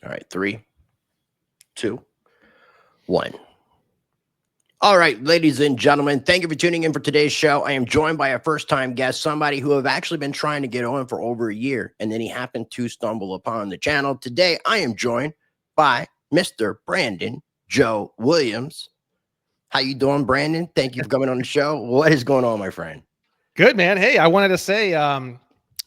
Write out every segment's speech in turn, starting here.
All right, 3, 2, 1. All right, ladies and gentlemen, thank you for tuning in for today's show. I am joined by a first-time guest, somebody who have actually been trying to get on for over a year, and then he happened to stumble upon the channel. Today, I am joined by Mr. Brandon Joe Williams. How you doing, Brandon? Thank you for coming on the show. What is going on, my friend? Good, man. Hey, I wanted to say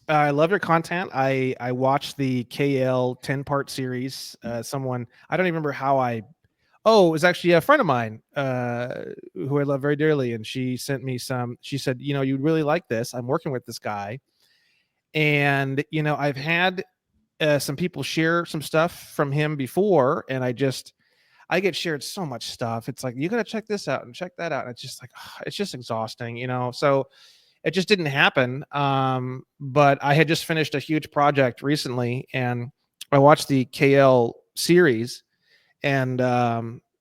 I love your content. I watched the KL 10-part series. Someone, I don't even remember how it was actually a friend of mine who I love very dearly. And she sent me she said, you'd really like this. I'm working with this guy. And, I've had some people share some stuff from him before. And I get shared so much stuff. It's like, you got to check this out and check that out. And it's just like, it's just exhausting, So it just didn't happen. But I had just finished a huge project recently and I watched the KL series. And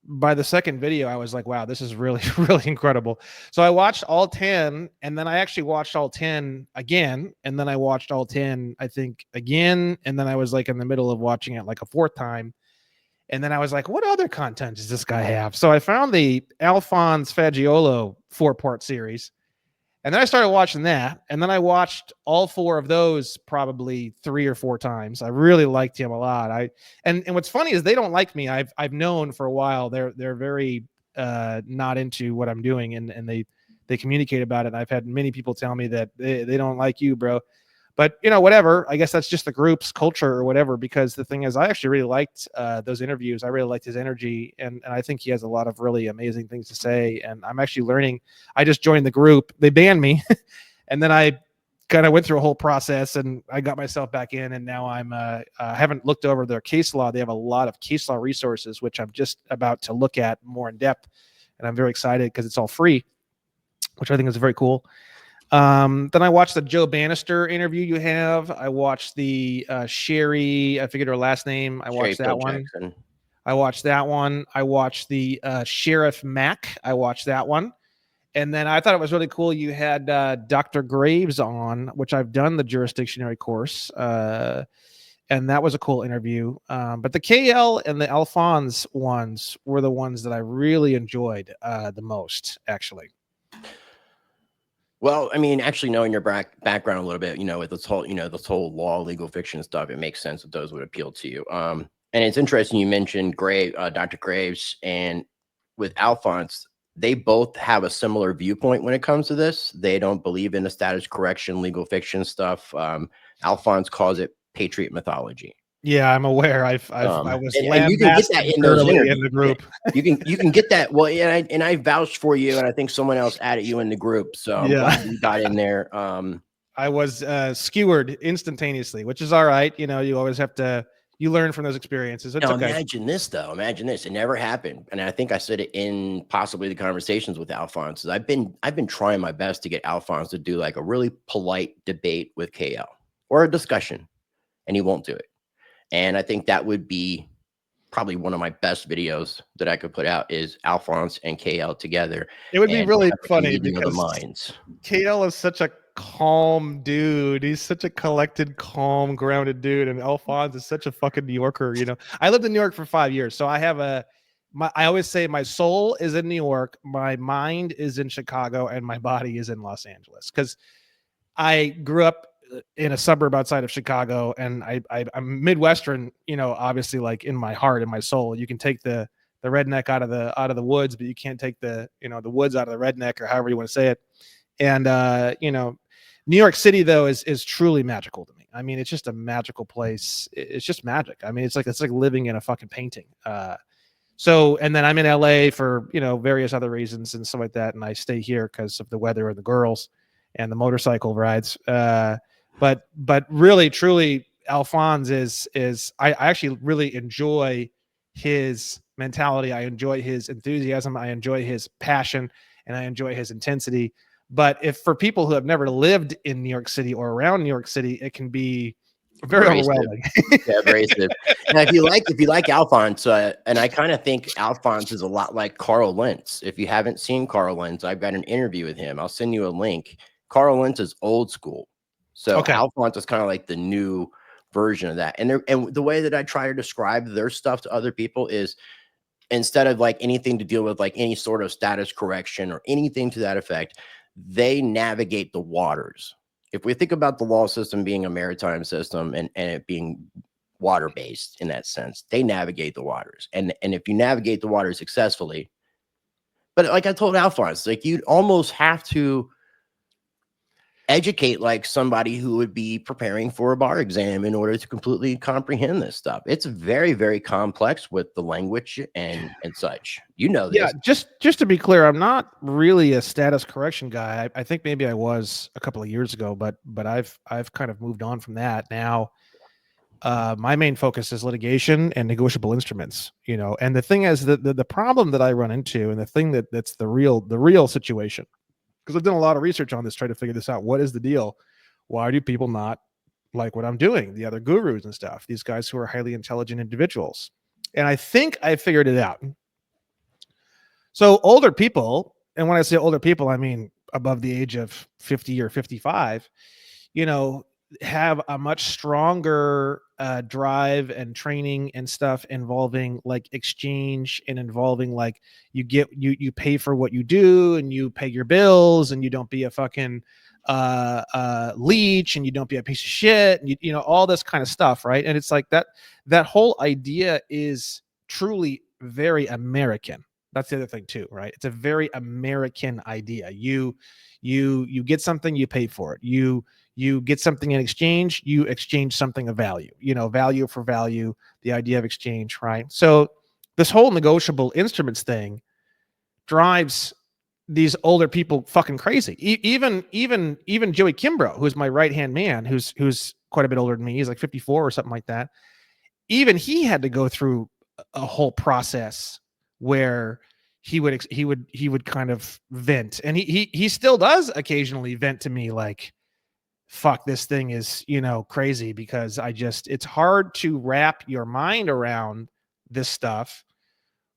by the second video, I was like, wow, this is really, really incredible. So I watched all 10 and then I actually watched all 10 again. And then I watched all 10, I think, again. And then I was like in the middle of watching it like a fourth time. And then I was like, what other content does this guy have? So I found the Alphonse Fagiolo 4-part series. And then I started watching that. And then I watched all 4 of those probably 3 or 4 times. I really liked him a lot. And what's funny is they don't like me. I've known for a while they're very not into what I'm doing and they communicate about it. And I've had many people tell me that they don't like you, bro. But, whatever, I guess that's just the group's culture or whatever, because the thing is, I actually really liked those interviews. I really liked his energy. And I think he has a lot of really amazing things to say. And I'm actually learning. I just joined the group. They banned me. And then I kind of went through a whole process and I got myself back in. And now I haven't looked over their case law. They have a lot of case law resources, which I'm just about to look at more in depth. And I'm very excited because it's all free, which I think is very cool. Then I watched the Joe Bannister interview you have. I watched the Sherry, I forget her last name. I watched that one. I watched that one. I watched the Sheriff Mack. I watched that one. And then I thought it was really cool. You had Dr. Graves on, which I've done the jurisdictionary course. And that was a cool interview. But the KL and the Alphonse ones were the ones that I really enjoyed the most, actually. Well, I mean, actually knowing your background a little bit, with this whole law, legal fiction stuff, it makes sense that those would appeal to you. And it's interesting you mentioned Dr. Graves, and with Alphonse, they both have a similar viewpoint when it comes to this. They don't believe in the status correction, legal fiction stuff. Alphonse calls it patriot mythology. Yeah, I'm aware. I was and you can get that in those interviews. In the group. You can get that. Well, yeah, and I vouched for you, and I think someone else added you in the group, so I'm glad you got in there. I was skewered instantaneously, which is all right. You always have to. You learn from those experiences. It's okay. Imagine this, though. Imagine this. It never happened, and I think I said it in possibly the conversations with Alphonse. I've been trying my best to get Alphonse to do like a really polite debate with KL or a discussion, and he won't do it. And I think that would be probably one of my best videos that I could put out is Alphonse and KL together. It would be really funny because the minds. KL is such a calm dude. He's such a collected, calm, grounded dude. And Alphonse is such a fucking New Yorker. I lived in New York for 5 years. So I have I always say my soul is in New York. My mind is in Chicago and my body is in Los Angeles. Cause I grew up in a suburb outside of Chicago, and I'm Midwestern, obviously, like in my heart and my soul. You can take the redneck out of the woods, but you can't take the woods out of the redneck, or however you want to say it. And New York City though is truly magical to me. I mean, it's just a magical place. It's just magic. I mean, it's like living in a fucking painting. So, and then I'm in LA for various other reasons and stuff like that, and I stay here because of the weather and the girls and the motorcycle rides. But really, truly, Alphonse is I actually really enjoy his mentality. I enjoy his enthusiasm. I enjoy his passion, and I enjoy his intensity. But if for people who have never lived in New York City or around New York City, it can be very overwhelming. Yeah, abrasive. And if you like Alphonse, and I kind of think Alphonse is a lot like Carl Lentz. If you haven't seen Carl Lentz, I've got an interview with him. I'll send you a link. Carl Lentz is old school. So Alphonse is kind of like the new version of that. And the way that I try to describe their stuff to other people is, instead of like anything to deal with like any sort of status correction or anything to that effect, they navigate the waters. If we think about the law system being a maritime system, and it being water based in that sense, they navigate the waters. And if you navigate the waters successfully, but like I told Alphonse, like you'd almost have to educate like somebody who would be preparing for a bar exam in order to completely comprehend this stuff. It's very, very complex with the language and such. You know Yeah, this. just to be clear, I'm not really a status correction guy. I think maybe I was a couple of years ago, but I've kind of moved on from that now. My main focus is litigation and negotiable instruments, and the thing is that the problem that I run into, and the thing that's the real situation, because I've done a lot of research on this, trying to figure this out. What is the deal? Why do people not like what I'm doing? The other gurus and stuff, these guys who are highly intelligent individuals. And I think I figured it out. So older people, and when I say older people, I mean above the age of 50 or 55, you know, have a much stronger drive and training and stuff involving like exchange, and involving like you pay for what you do, and you pay your bills, and you don't be a fucking leech, and you don't be a piece of shit, and you know all this kind of stuff, right? And it's like that whole idea is truly very American. That's the other thing too, right? It's a very American idea. You get something, you pay for it. You get something in exchange, you exchange something of value, value for value, the idea of exchange, right? So this whole negotiable instruments thing drives these older people fucking crazy. Even Joey Kimbrough, who's my right-hand man, who's quite a bit older than me, he's like 54 or something like that. Even he had to go through a whole process where he would kind of vent, and he still does occasionally vent to me like, fuck, this thing is, crazy, because it's hard to wrap your mind around this stuff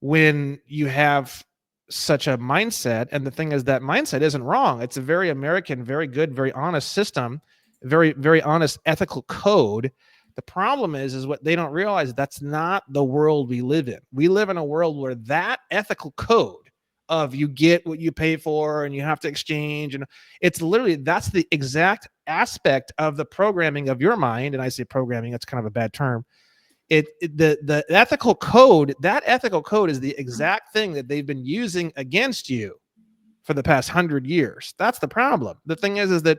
when you have such a mindset. And the thing is, that mindset isn't wrong. It's a very American, very good, very honest system, very, very honest ethical code. The problem is what they don't realize, that's not the world we live in. We live in a world where that ethical code of you get what you pay for and you have to exchange, and it's literally, that's the exact aspect of the programming of your mind. And I say programming, that's kind of a bad term. The ethical code, that ethical code is the exact thing that they've been using against you for the past 100 years. That's the problem. The thing is that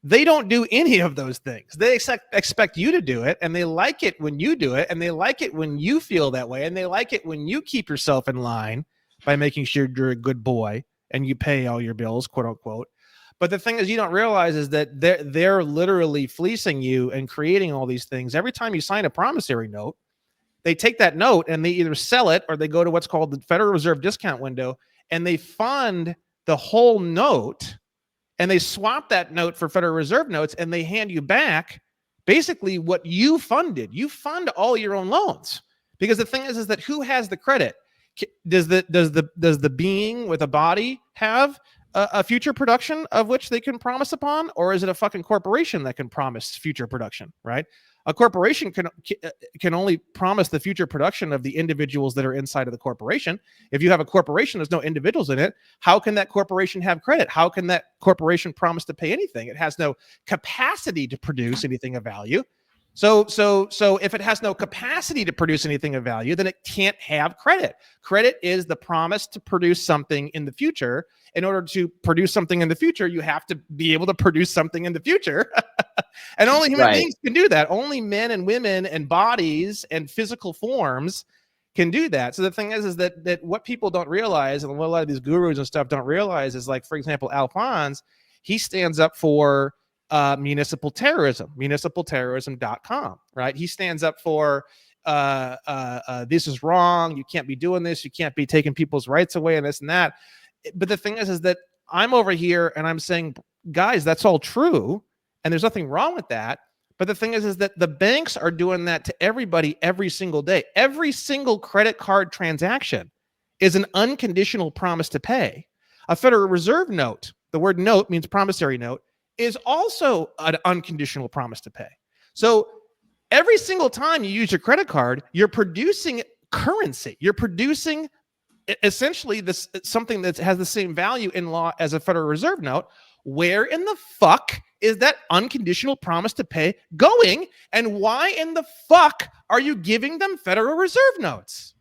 they don't do any of those things. They expect you to do it, and they like it when you do it, and they like it when you feel that way, and they like it when you keep yourself in line by making sure you're a good boy and you pay all your bills, quote unquote. But the thing is, you don't realize is that they're literally fleecing you and creating all these things. Every time you sign a promissory note, they take that note and they either sell it, or they go to what's called the Federal Reserve discount window, and they fund the whole note, and they swap that note for Federal Reserve notes, and they hand you back basically what you funded. You fund all your own loans, because the thing is that who has the credit? Does the being with a body have a future production of which they can promise upon, or is it a fucking corporation that can promise future production, right? A corporation can only promise the future production of the individuals that are inside of the corporation. If you have a corporation, there's no individuals in it. How can that corporation have credit? How can that corporation promise to pay anything? It has no capacity to produce anything of value. So if it has no capacity to produce anything of value, then it can't have credit. Credit is the promise to produce something in the future. In order to produce something in the future, you have to be able to produce something in the future. And only human beings can do that. Only men and women and bodies and physical forms can do that. So the thing is that what people don't realize, and what a lot of these gurus and stuff don't realize, is like, for example, Alphonse, he stands up for municipal terrorism, municipalterrorism.com, right? He stands up for this is wrong. You can't be doing this. You can't be taking people's rights away and this and that. But the thing is that I'm over here and I'm saying, guys, that's all true. And there's nothing wrong with that. But the thing is that the banks are doing that to everybody every single day. Every single credit card transaction is an unconditional promise to pay. A Federal Reserve note, the word note means promissory note, is also an unconditional promise to pay. So every single time you use your credit card, you're producing currency. You're producing essentially this something that has the same value in law as a Federal Reserve note. Where in the fuck is that unconditional promise to pay going? And why in the fuck are you giving them Federal Reserve notes?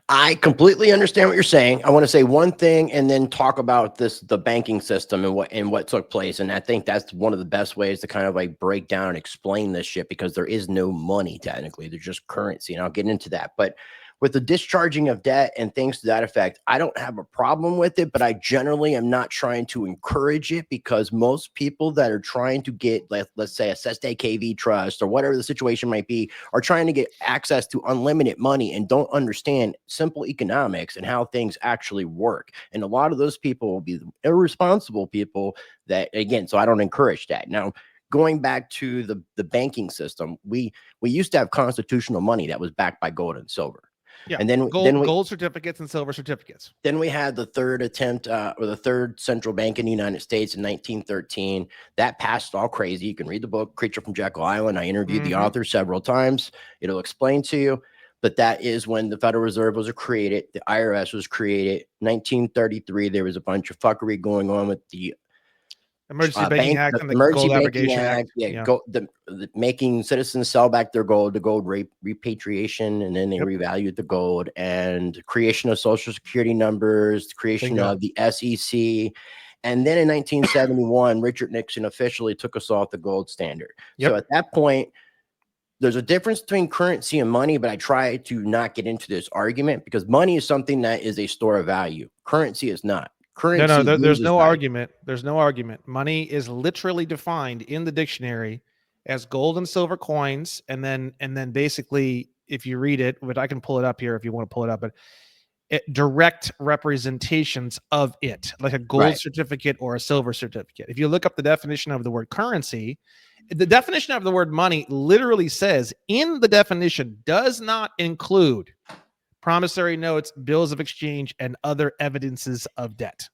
I completely understand what you're saying. I want to say one thing and then talk about the banking system and what took place. And I think that's one of the best ways to kind of like break down and explain this shit, because there is no money technically. There's just currency. And I'll get into that. But with the discharging of debt and things to that effect, I don't have a problem with it, but I generally am not trying to encourage it, because most people that are trying to get, let's say, a Seste KV trust or whatever the situation might be, are trying to get access to unlimited money and don't understand simple economics and how things actually work. And a lot of those people will be the irresponsible people that, again, so I don't encourage that. Now, going back to the banking system, we used to have constitutional money that was backed by gold and silver. Yeah, and then gold certificates and silver certificates. Then we had the third attempt, or the third central bank in the United States in 1913. That passed all crazy. You can read the book Creature from Jekyll Island. I interviewed the author several times. It'll explain to you. But that is when the Federal Reserve was created. The IRS was created. 1933, there was a bunch of fuckery going on with the Emergency Banking Act and the Emergency Gold Banking Abrogation Act. Act. The making citizens sell back their gold, the gold repatriation, and then they revalued the gold, and creation of social security numbers, creation of the SEC. And then in 1971, Richard Nixon officially took us off the gold standard. So at that point, there's a difference between currency and money, but I try to not get into this argument, because money is something that is a store of value. Currency is not. No, there's no argument. There's no argument. Money is literally defined in the dictionary as gold and silver coins, and then basically, if you read it, but I can pull it up here if you want to pull it up, but direct representations of it, like a gold certificate or a silver certificate. If you look up the definition of the word currency, the definition of the word money literally says in the definition does not include promissory notes, bills of exchange, and other evidences of debt.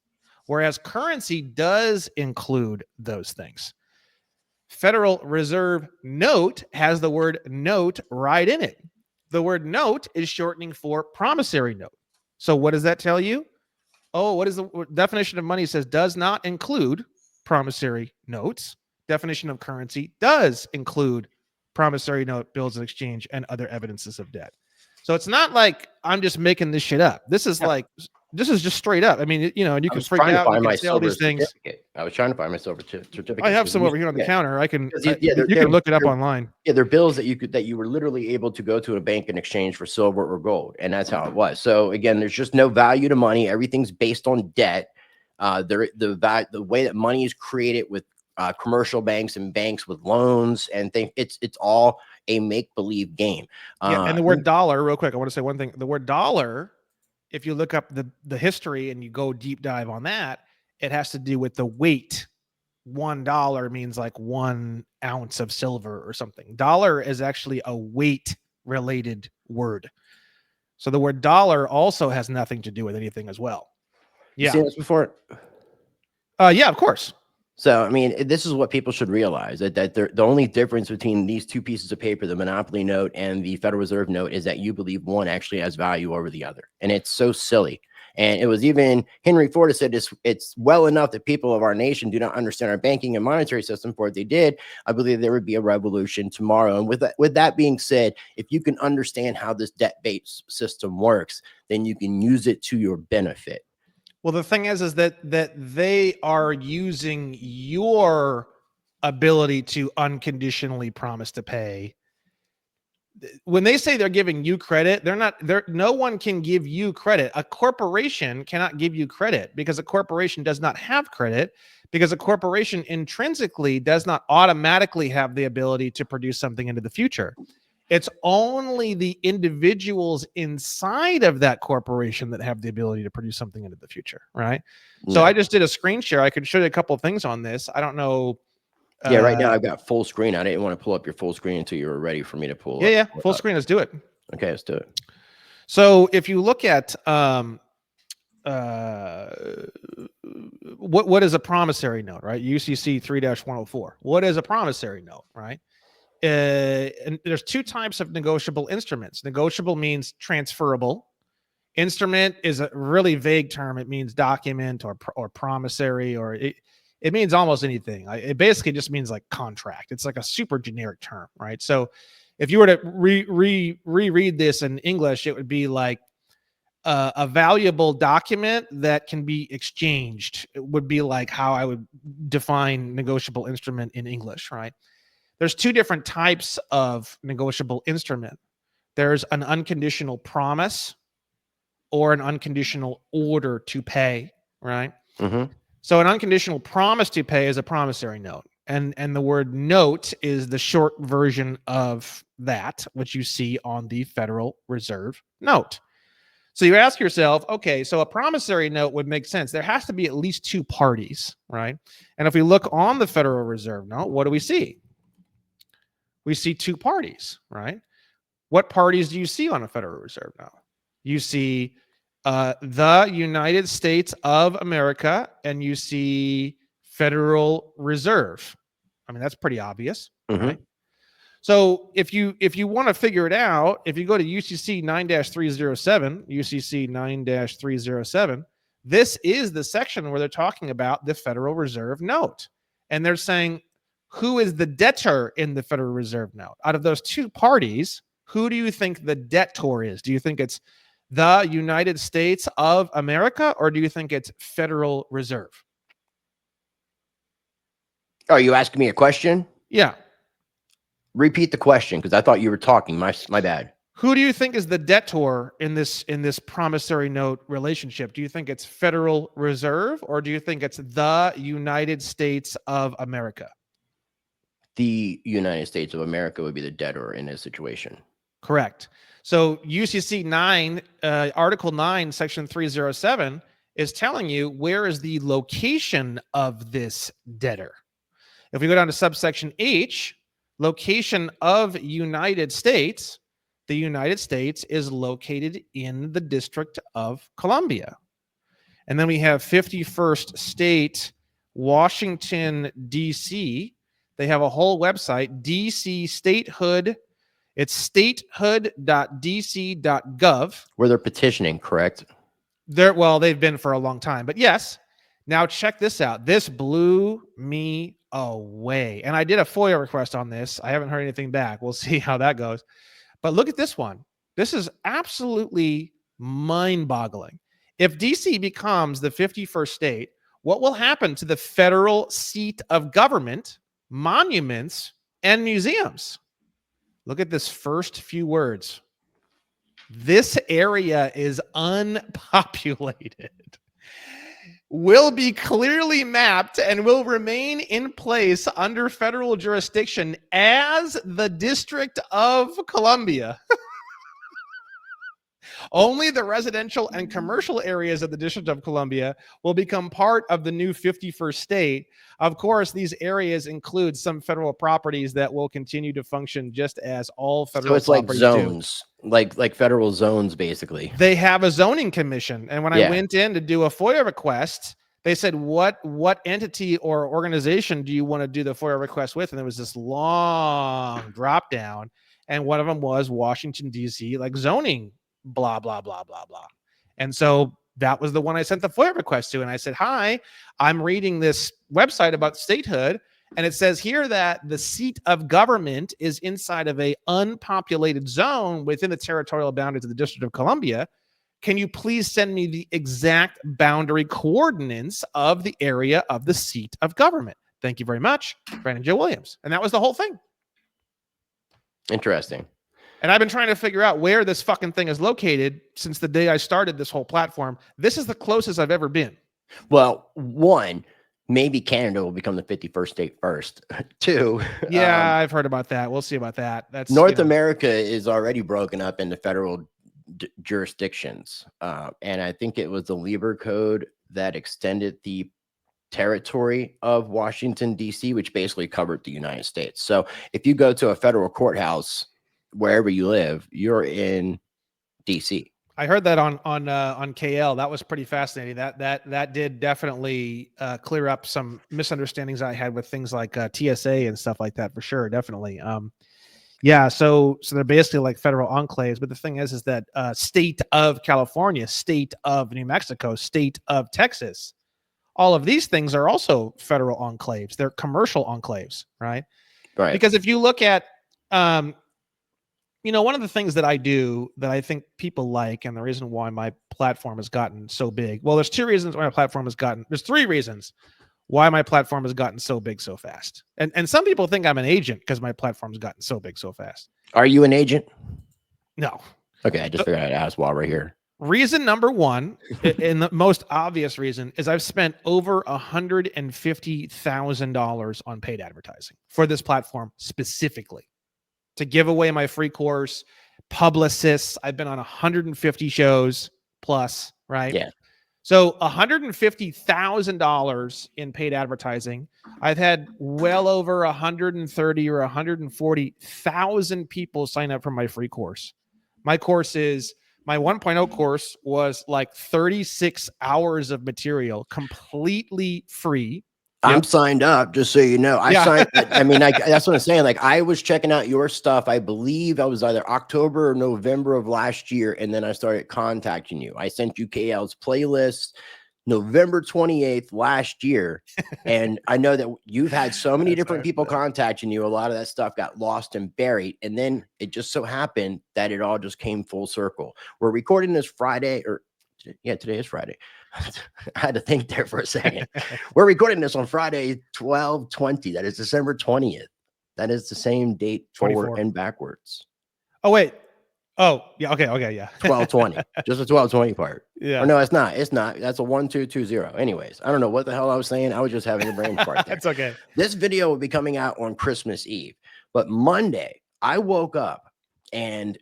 Whereas currency does include those things. Federal Reserve note has the word note right in it. The word note is shortening for promissory note. So what does that tell you? Oh, what is the definition of money? It says does not include promissory notes. Definition of currency does include promissory note, bills of exchange, and other evidences of debt. So it's not like I'm just making this shit up. This is this is just straight up. I mean, and you can freak out. You can say all these things. I was trying to find my silver certificate. I have some over here on the counter. I can. You can look it up online. Yeah, they're bills that you were literally able to go to a bank and exchange for silver or gold, and that's how it was. So again, there's just no value to money. Everything's based on debt. The way that money is created with commercial banks and banks with loans and things, it's all a make-believe game. And the word dollar, real quick, I want to say one thing. The word dollar, if you look up the history and you go deep dive on that, it has to do with the weight. $1 means like 1 ounce of silver or something. Dollar is actually a weight-related word. So the word dollar also has nothing to do with anything as well. Yeah. You seen this before? Yeah, of course. So, I mean, this is what people should realize, that the only difference between these two pieces of paper, the monopoly note and the Federal Reserve note, is that you believe one actually has value over the other. And it's so silly. And it was even Henry Ford said it's well enough that people of our nation do not understand our banking and monetary system. For if they did, I believe there would be a revolution tomorrow. And with that being said, if you can understand how this debt-based system works, then you can use it to your benefit. Well, the thing is that they are using your ability to unconditionally promise to pay. When they say they're giving you credit, no one can give you credit. A corporation cannot give you credit because a corporation does not have credit, because a corporation intrinsically does not automatically have the ability to produce something into the future. It's only the individuals inside of that corporation that have the ability to produce something into the future, right? Yeah. So I just did a screen share. I could show you a couple of things on this. I don't know. Yeah, right now I've got full screen. I didn't want to pull up your full screen until you were ready for me to pull up. Yeah, full screen. Let's do it. Okay, let's do it. So if you look at what is a promissory note, right? UCC 3-104. What is a promissory note, right? And there's two types of negotiable instruments. Negotiable means transferable. Instrument is a really vague term. It means document or promissory, or it means almost anything. It basically just means like contract. It's like a super generic term, right? So if you were to reread this in English, it would be like a valuable document that can be exchanged. It would be like how I would define negotiable instrument in English, right? There's two different types of negotiable instrument. There's an unconditional promise or an unconditional order to pay, right? Mm-hmm. So an unconditional promise to pay is a promissory note. And the word note is the short version of that, which you see on the Federal Reserve note. So you ask yourself, okay, so a promissory note would make sense. There has to be at least two parties, right? And if we look on the Federal Reserve note, what do we see? We see two parties, right? What parties do you see on a Federal Reserve note? You see the United States of America, and you see Federal Reserve. I mean, that's pretty obvious, Mm-hmm. right? So if you want to figure it out, if you go to UCC 9-307, UCC 9-307, this is the section where they're talking about the Federal Reserve note. And they're saying, who is the debtor in the Federal Reserve note? Out of those two parties, who do you think the debtor is? Do you think it's the United States of America, or do you think it's Federal Reserve? Are you asking me a question? Yeah. Repeat the question, because I thought you were talking. My bad. Who do you think is the debtor in this promissory note relationship? Do you think it's Federal Reserve, or do you think it's the United States of America? The United States of America would be the debtor in this situation. Correct. So UCC 9, Article 9, Section 307 is telling you where is the location of this debtor. If we go down to subsection H, location of United States, the United States is located in the District of Columbia. And then we have 51st State, Washington, D.C. They have a whole website, DC Statehood. It's statehood.dc.gov. Where they're petitioning, correct? Well, they've been for a long time. But yes, now check this out. This blew me away. And I did a FOIA request on this. I haven't heard anything back. We'll see how that goes. But look at this one. This is absolutely mind-boggling. If DC becomes the 51st state, what will happen to the federal seat of government, monuments, and museums? Look at this first few words. This area is unpopulated, will be clearly mapped, and will remain in place under federal jurisdiction as the District of Columbia. Only the residential and commercial areas of the District of Columbia will become part of the new 51st state. Of course, these areas include some federal properties that will continue to function just as all federal So it's like properties zones, like federal zones, basically. They have a zoning commission. And when I went in to do a FOIA request, they said, what entity or organization do you want to do the FOIA request with? And there was this long drop down. And one of them was Washington, D.C., like zoning, blah, blah, blah, blah, blah. And so that was the one I sent the FOIA request to. And I said, hi, I'm reading this website about statehood. And it says here that the seat of government is inside of a unpopulated zone within the territorial boundaries of the District of Columbia. Can you please send me the exact boundary coordinates of the area of the seat of government? Thank you very much, Brandon J. Williams. And that was the whole thing. Interesting. And I've been trying to figure out where this fucking thing is located since the day I started this whole platform. This is the closest I've ever been. Well, one, maybe Canada will become the 51st state first. Two, yeah, I've heard about that. We'll see about that. That's North America is already broken up into federal jurisdictions. And I think it was the Lieber Code that extended the territory of Washington, D.C., which basically covered the United States. So if you go to a federal courthouse, wherever you live, you're in D.C. I heard that on KL. That was pretty fascinating. That did definitely clear up some misunderstandings I had with things like TSA and stuff like that, for sure. Definitely. Yeah. So they're basically like federal enclaves. But the thing is that state of California, state of New Mexico, state of Texas, all of these things are also federal enclaves. They're commercial enclaves, right? Right. Because if you look at one of the things that I do that I think people like, and the reason why my platform has gotten so big, well, there's 2 reasons why my platform has gotten, there's 3 reasons why my platform has gotten so big so fast. And some people think I'm an agent because my platform's gotten so big so fast. Are you an agent? No. Okay, I just figured I'd ask while we're here. Reason number 1, and the most obvious reason, is I've spent over $150,000 on paid advertising for this platform specifically, to give away my free course, publicists. I've been on 150 shows plus, right? Yeah. So $150,000 in paid advertising. I've had well over 130 or 140,000 people sign up for my free course. My 1.0 course was like 36 hours of material, completely free. I'm signed up, just so you know. Yeah. Signed. I mean, that's what I'm saying. Like, I was checking out your stuff. I believe I was either October or November of last year, and then I started contacting you. I sent you KL's playlist November 28th last year, and I know that you've had so many different people contacting you. A lot of that stuff got lost and buried, and then it just so happened that it all just came full circle. We're recording this Friday, or yeah, today is Friday. I had to think there for a second. We're recording this on Friday, 12/20. That is December 20th. That is the same date forward 24. and backwards. Oh, wait. Oh, yeah. Okay. Yeah. 12/20. Just the 12/20 part. Yeah. Or no, it's not. It's not. That's a 1220. Anyways, I don't know what the hell I was saying. I was just having a brain fart there. That's okay. This video will be coming out on Christmas Eve. But Monday, I woke up and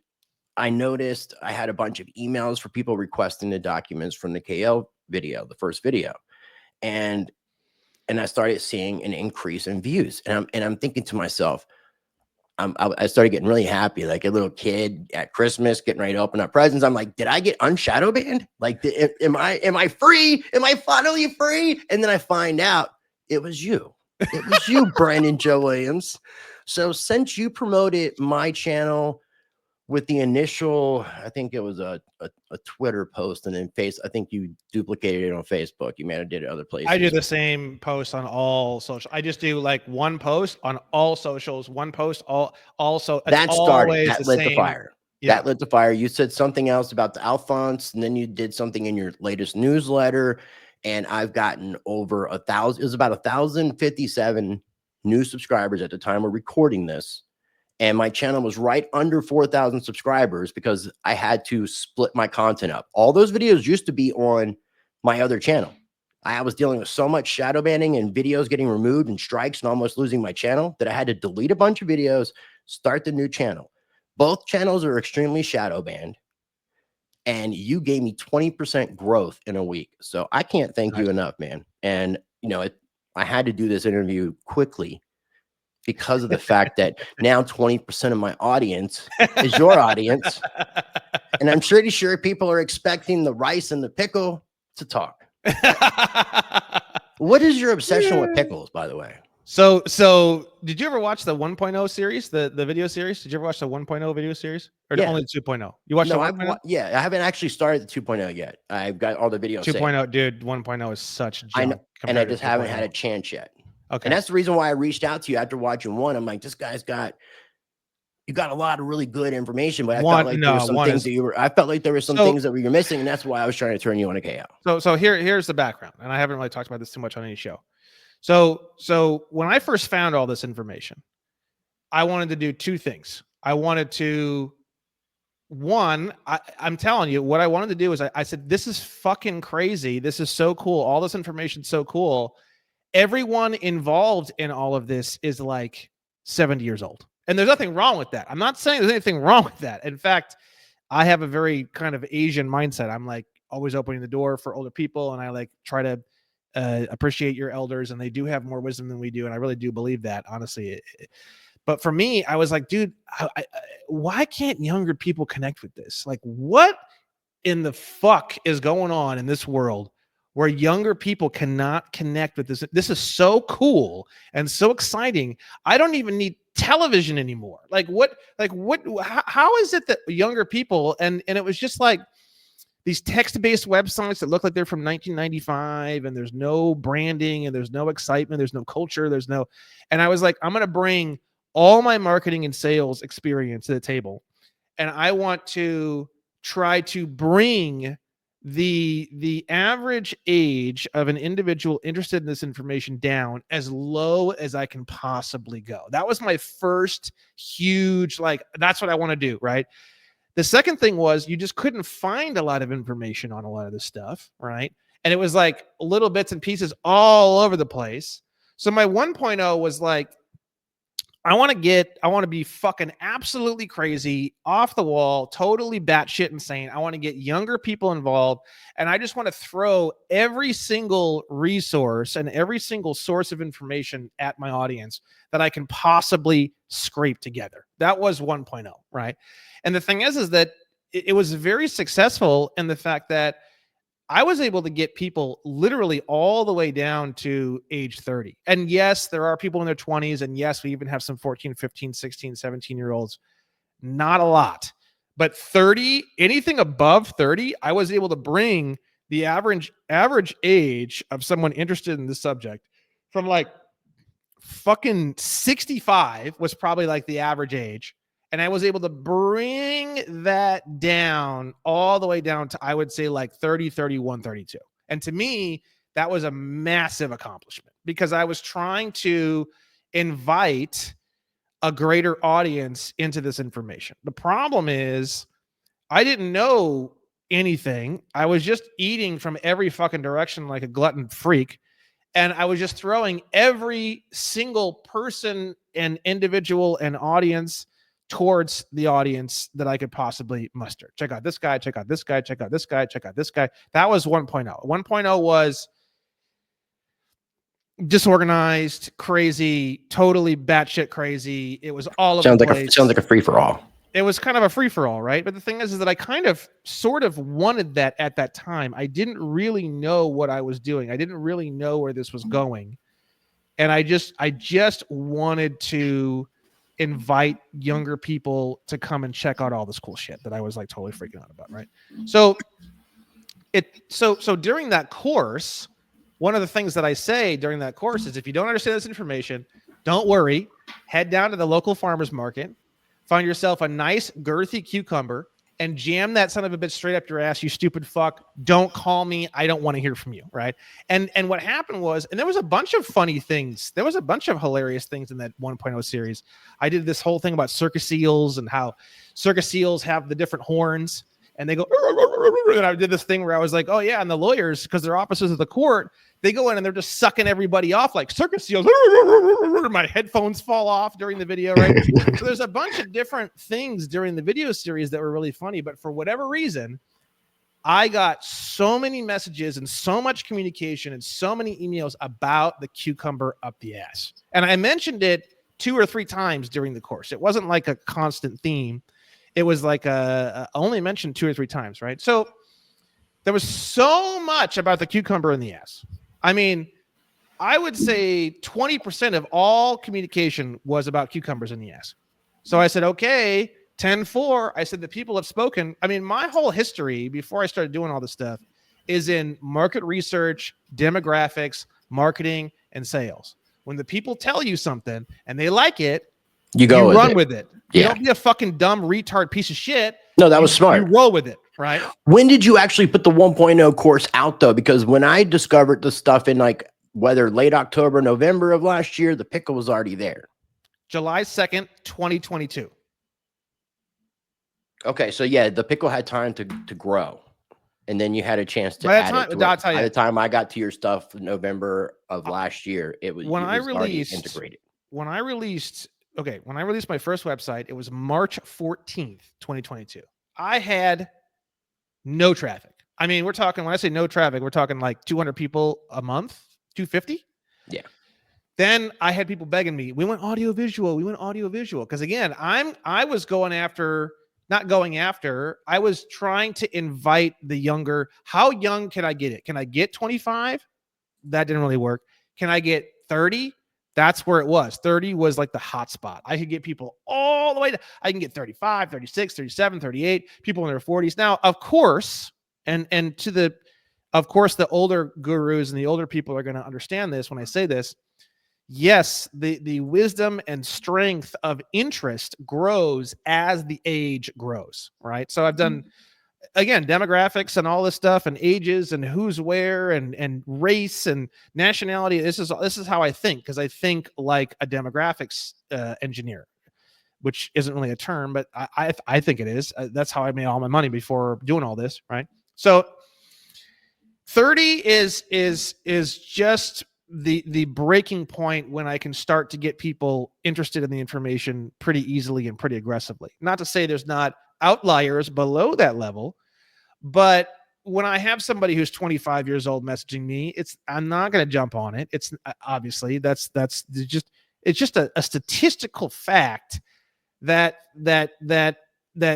I noticed I had a bunch of emails for people requesting the documents from the KL video, the first video. And I started seeing an increase in views. And I'm thinking to myself, I started getting really happy, like a little kid at Christmas getting ready to open up presents. I'm like, did I get unshadow banned? Like, am I free? Am I finally free? And then I find out it was you. It was you, Brandon Joe Williams. So since you promoted my channel with the initial, I think it was a Twitter post, and then I think you duplicated it on Facebook. You may have did it other places. I do the same post on all social. I just do like one post on all socials, one post also. That started. That lit the fire. Yeah. That lit the fire. You said something else about the Alphonse, and then you did something in your latest newsletter, and I've gotten over 1,000. It was about 1,057 new subscribers at the time we're recording this. And my channel was right under 4,000 subscribers because I had to split my content up. All those videos used to be on my other channel. I was dealing with so much shadow banning and videos getting removed and strikes and almost losing my channel that I had to delete a bunch of videos, start the new channel. Both channels are extremely shadow banned. And you gave me 20% growth in a week. So I can't thank you enough, man. And, I had to do this interview quickly, because of the fact that now 20% of my audience is your audience. And I'm pretty sure people are expecting the rice and the pickle to talk. What is your obsession with pickles, by the way? So did you ever watch the 1.0 series, the video series? Did you ever watch the 1.0 video series, or only the 2.0? You watched the 1.0? Yeah, I haven't actually started the 2.0 yet. I've got all the videos. 2.0, dude, 1.0 is such junk. I know, and I just haven't had a chance yet. Okay. And that's the reason why I reached out to you after watching one. I'm like, this guy's you got a lot of really good information, but I felt like there were some things that you were missing, and that's why I was trying to turn you on to KL. So here's the background, and I haven't really talked about this too much on any show. So when I first found all this information, I wanted to do 2 things. I wanted to, one, I'm telling you, what I wanted to do is I said, this is fucking crazy. This is so cool. All this information's so cool. Everyone involved in all of this is like 70 years old. And there's nothing wrong with that. I'm not saying there's anything wrong with that. In fact, I have a very kind of Asian mindset. I'm like always opening the door for older people, and I like try to appreciate your elders, and they do have more wisdom than we do. And I really do believe that, honestly. But for me, I was like, dude, why can't younger people connect with this? Like, what in the fuck is going on in this world where younger people cannot connect with this? This is so cool and so exciting. I don't even need television anymore. How is it that younger people, and it was just like these text-based websites that look like they're from 1995, and there's no branding and there's no excitement, there's no culture, and I was like, I'm going to bring all my marketing and sales experience to the table, and I want to try to bring the average age of an individual interested in this information down as low as I can possibly go. That was my first huge, that's what I want to do, right? The second thing was you just couldn't find a lot of information on a lot of this stuff, right? And it was like little bits and pieces all over the place. So my 1.0 was like, I want to be fucking absolutely crazy, off the wall, totally batshit insane. I want to get younger people involved. And I just want to throw every single resource and every single source of information at my audience that I can possibly scrape together. That was 1.0, right? And the thing is that it was very successful in the fact that I was able to get people literally all the way down to age 30. And yes, there are people in their 20s. And yes, we even have some 14, 15, 16, 17-year-olds. Not a lot. But 30, anything above 30, I was able to bring the average age of someone interested in this subject from like fucking 65 was probably like the average age. And I was able to bring that down all the way down to, I would say, like 30, 31, 32. And to me, that was a massive accomplishment because I was trying to invite a greater audience into this information. The problem is I didn't know anything. I was just eating from every fucking direction like a glutton freak. And I was just throwing every single person and individual and audience towards the audience that I could possibly muster. Check out this guy, check out this guy, check out this guy, check out this guy. That was 1.0. 1.0 was disorganized, crazy, totally batshit crazy. It was all over the place. Sounds like a free-for-all. It was kind of a free-for-all, right? But the thing is that I kind of sort of wanted that at that time. I didn't really know what I was doing. I didn't really know where this was going. And I just wanted to invite younger people to come and check out all this cool shit that I was like totally freaking out about, right? So during that course, one of the things that I say during that course is if you don't understand this information, don't worry, head down to the local farmer's market, find yourself a nice girthy cucumber and jam that son of a bitch straight up your ass, you stupid fuck. Don't call me. I don't want to hear from you, right? And what happened was, and there was a bunch of funny things. There was a bunch of hilarious things in that 1.0 series. I did this whole thing about circus seals and how circus seals have the different horns and they go, and I did this thing where I was like, oh yeah, and the lawyers, because they're officers of the court, they go in and they're just sucking everybody off like circus seals. My headphones fall off during the video, right? So there's a bunch of different things during the video series that were really funny, but for whatever reason, I got so many messages and so much communication and so many emails about the cucumber up the ass. And I mentioned it 2 or 3 times during the course. It wasn't like a constant theme. It was like only mentioned 2 or 3 times, right? So there was so much about the cucumber in the ass. I mean, I would say 20% of all communication was about cucumbers in the ass. So I said, okay, 10-4. I said, the people have spoken. I mean, my whole history before I started doing all this stuff is in market research, demographics, marketing, and sales. When the people tell you something and they like it, you run with it. You don't be a fucking dumb retard piece of shit. No, that was smart. You roll with it, right? When did you actually put the 1.0 course out, though? Because when I discovered the stuff in like whether late October, November of last year, the pickle was already there. July 2nd, 2022. Okay, so yeah, the pickle had time to grow. And then you had a chance to add it to it. By the time I got to your stuff in November of last year, it was already integrated. When I released my first website, it was March 14th, 2022. I had no traffic. I mean, when I say no traffic, we're talking like 200 people a month, 250. Yeah. Then I had people begging me, we went audio visual. Because again, I was going after not going after. I was trying to invite the younger. How young can I get it? Can I get 25? That didn't really work. Can I get 30? That's where it was. 30 was like the hot spot. I could get people all the way to, I can get 35, 36, 37, 38, people in their 40s. Now, of course, and to the, of course, the older gurus and the older people are going to understand this when I say this. Yes, the wisdom and strength of interest grows as the age grows, right? So I've done, again, demographics and all this stuff and ages and who's where and race and nationality. This is how I think, because I think like a demographics engineer, which isn't really a term, but I think it is. That's how I made all my money before doing all this, right? So 30 is just the breaking point when I can start to get people interested in the information pretty easily and pretty aggressively. Not to say there's not outliers below that level, but when I have somebody who's 25 years old messaging me, I'm not going to jump on it. It's obviously it's just a statistical fact that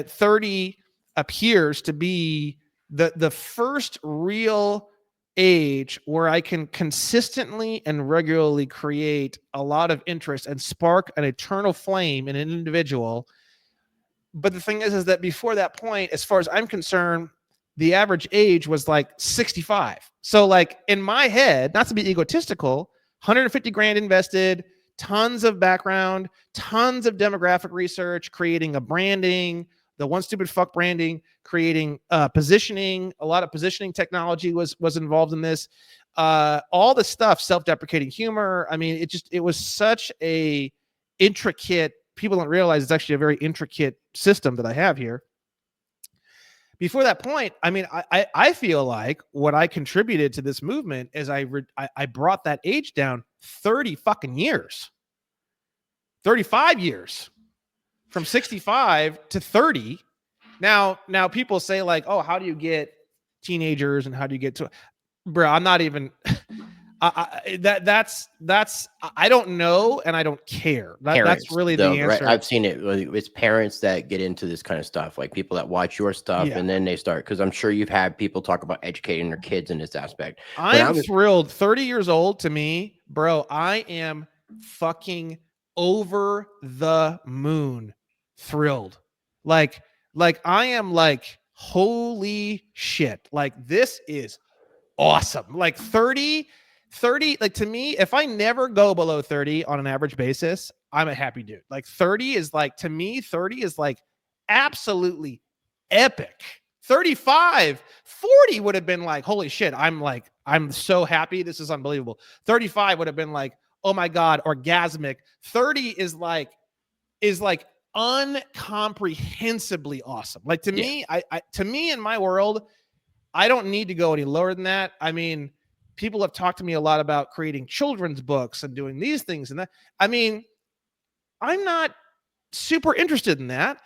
30 appears to be the first real age where I can consistently and regularly create a lot of interest and spark an eternal flame in an individual. But the thing is that before that point, as far as I'm concerned, the average age was like 65. So like in my head, not to be egotistical, 150 grand invested, tons of background, tons of demographic research, creating a branding, the one stupid fuck branding, creating positioning. A lot of positioning technology was involved in this. All the stuff, self-deprecating humor. I mean, it was such a intricate, people don't realize it's actually a very intricate system that I have here. Before that point, I mean, I feel like what I contributed to this movement is I brought that age down 30 fucking years, 35 years, from 65 to 30. Now people say like, oh, how do you get teenagers and how do you get to, bro? I'm not even. That's I don't know and I don't care. That's really the answer. Right? I've seen it. It's parents that get into this kind of stuff, like people that watch your stuff and then they start, because I'm sure you've had people talk about educating their kids in this aspect. I'm thrilled. 30 years old to me, bro. I am fucking over the moon thrilled. Like I am like, holy shit. Like this is awesome. Like 30, like to me, if I never go below 30 on an average basis, I'm a happy dude. Like 30 is like, to me, 30 is like absolutely epic. 35, 40 would have been like, holy shit. I'm so happy. This is unbelievable. 35 would have been like, oh my God, orgasmic. 30 is like uncomprehensibly awesome. Like to me, to me in my world, I don't need to go any lower than that. I mean, people have talked to me a lot about creating children's books and doing these things and that. I mean, I'm not super interested in that.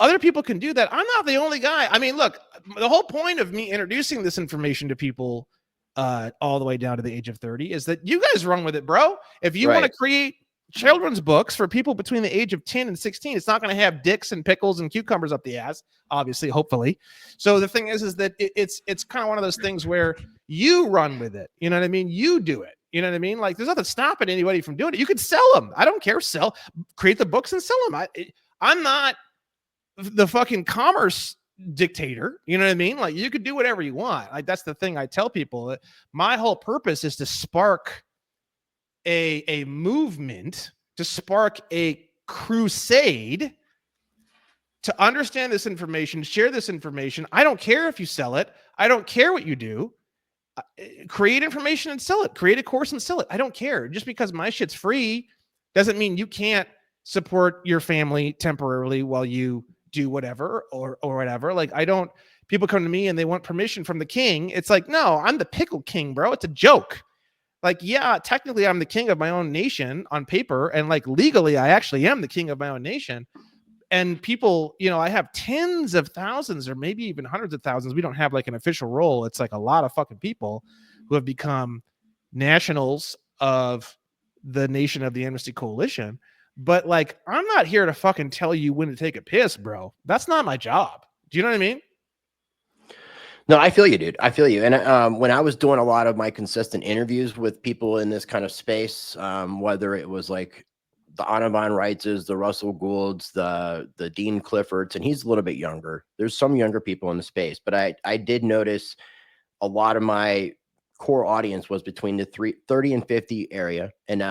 Other people can do that. I'm not the only guy. I mean, look, the whole point of me introducing this information to people all the way down to the age of 30 is that you guys run with it, bro. If you want to create children's books for people between the age of 10 and 16, it's not going to have dicks and pickles and cucumbers up the ass, obviously, hopefully. So the thing is that it's kind of one of those things where you run with it. You know what I mean? You do it. You know what I mean? Like there's nothing stopping anybody from doing it. You could sell them. I don't care. Create the books and sell them. I'm not the fucking commerce dictator. You know what I mean? Like you could do whatever you want. Like that's the thing I tell people. My whole purpose is to spark a movement, to spark a crusade, to understand this information, share this information. I don't care if you sell it. I don't care what you do. Create information and sell it. Create a course and sell it. I don't care. Just because my shit's free doesn't mean you can't support your family temporarily while you do whatever or whatever. Like people come to me and they want permission from the king. It's like, no, I'm the pickle king, bro. It's a joke. Like, yeah, technically I'm the king of my own nation on paper. And like legally, I actually am the king of my own nation. And people, I have tens of thousands or maybe even hundreds of thousands. We don't have like an official role. It's like a lot of fucking people who have become nationals of the Nation of the Amnesty Coalition. But like, I'm not here to fucking tell you when to take a piss, bro. That's not my job. Do you know what I mean? No, I feel you, dude. I feel you. And when I was doing a lot of my consistent interviews with people in this kind of space, whether it was like the Anna von Reitzes, the Russell Goulds, the Dean Cliffords, and he's a little bit younger. There's some younger people in the space, but I did notice a lot of my core audience was between the 30 and 50 area, and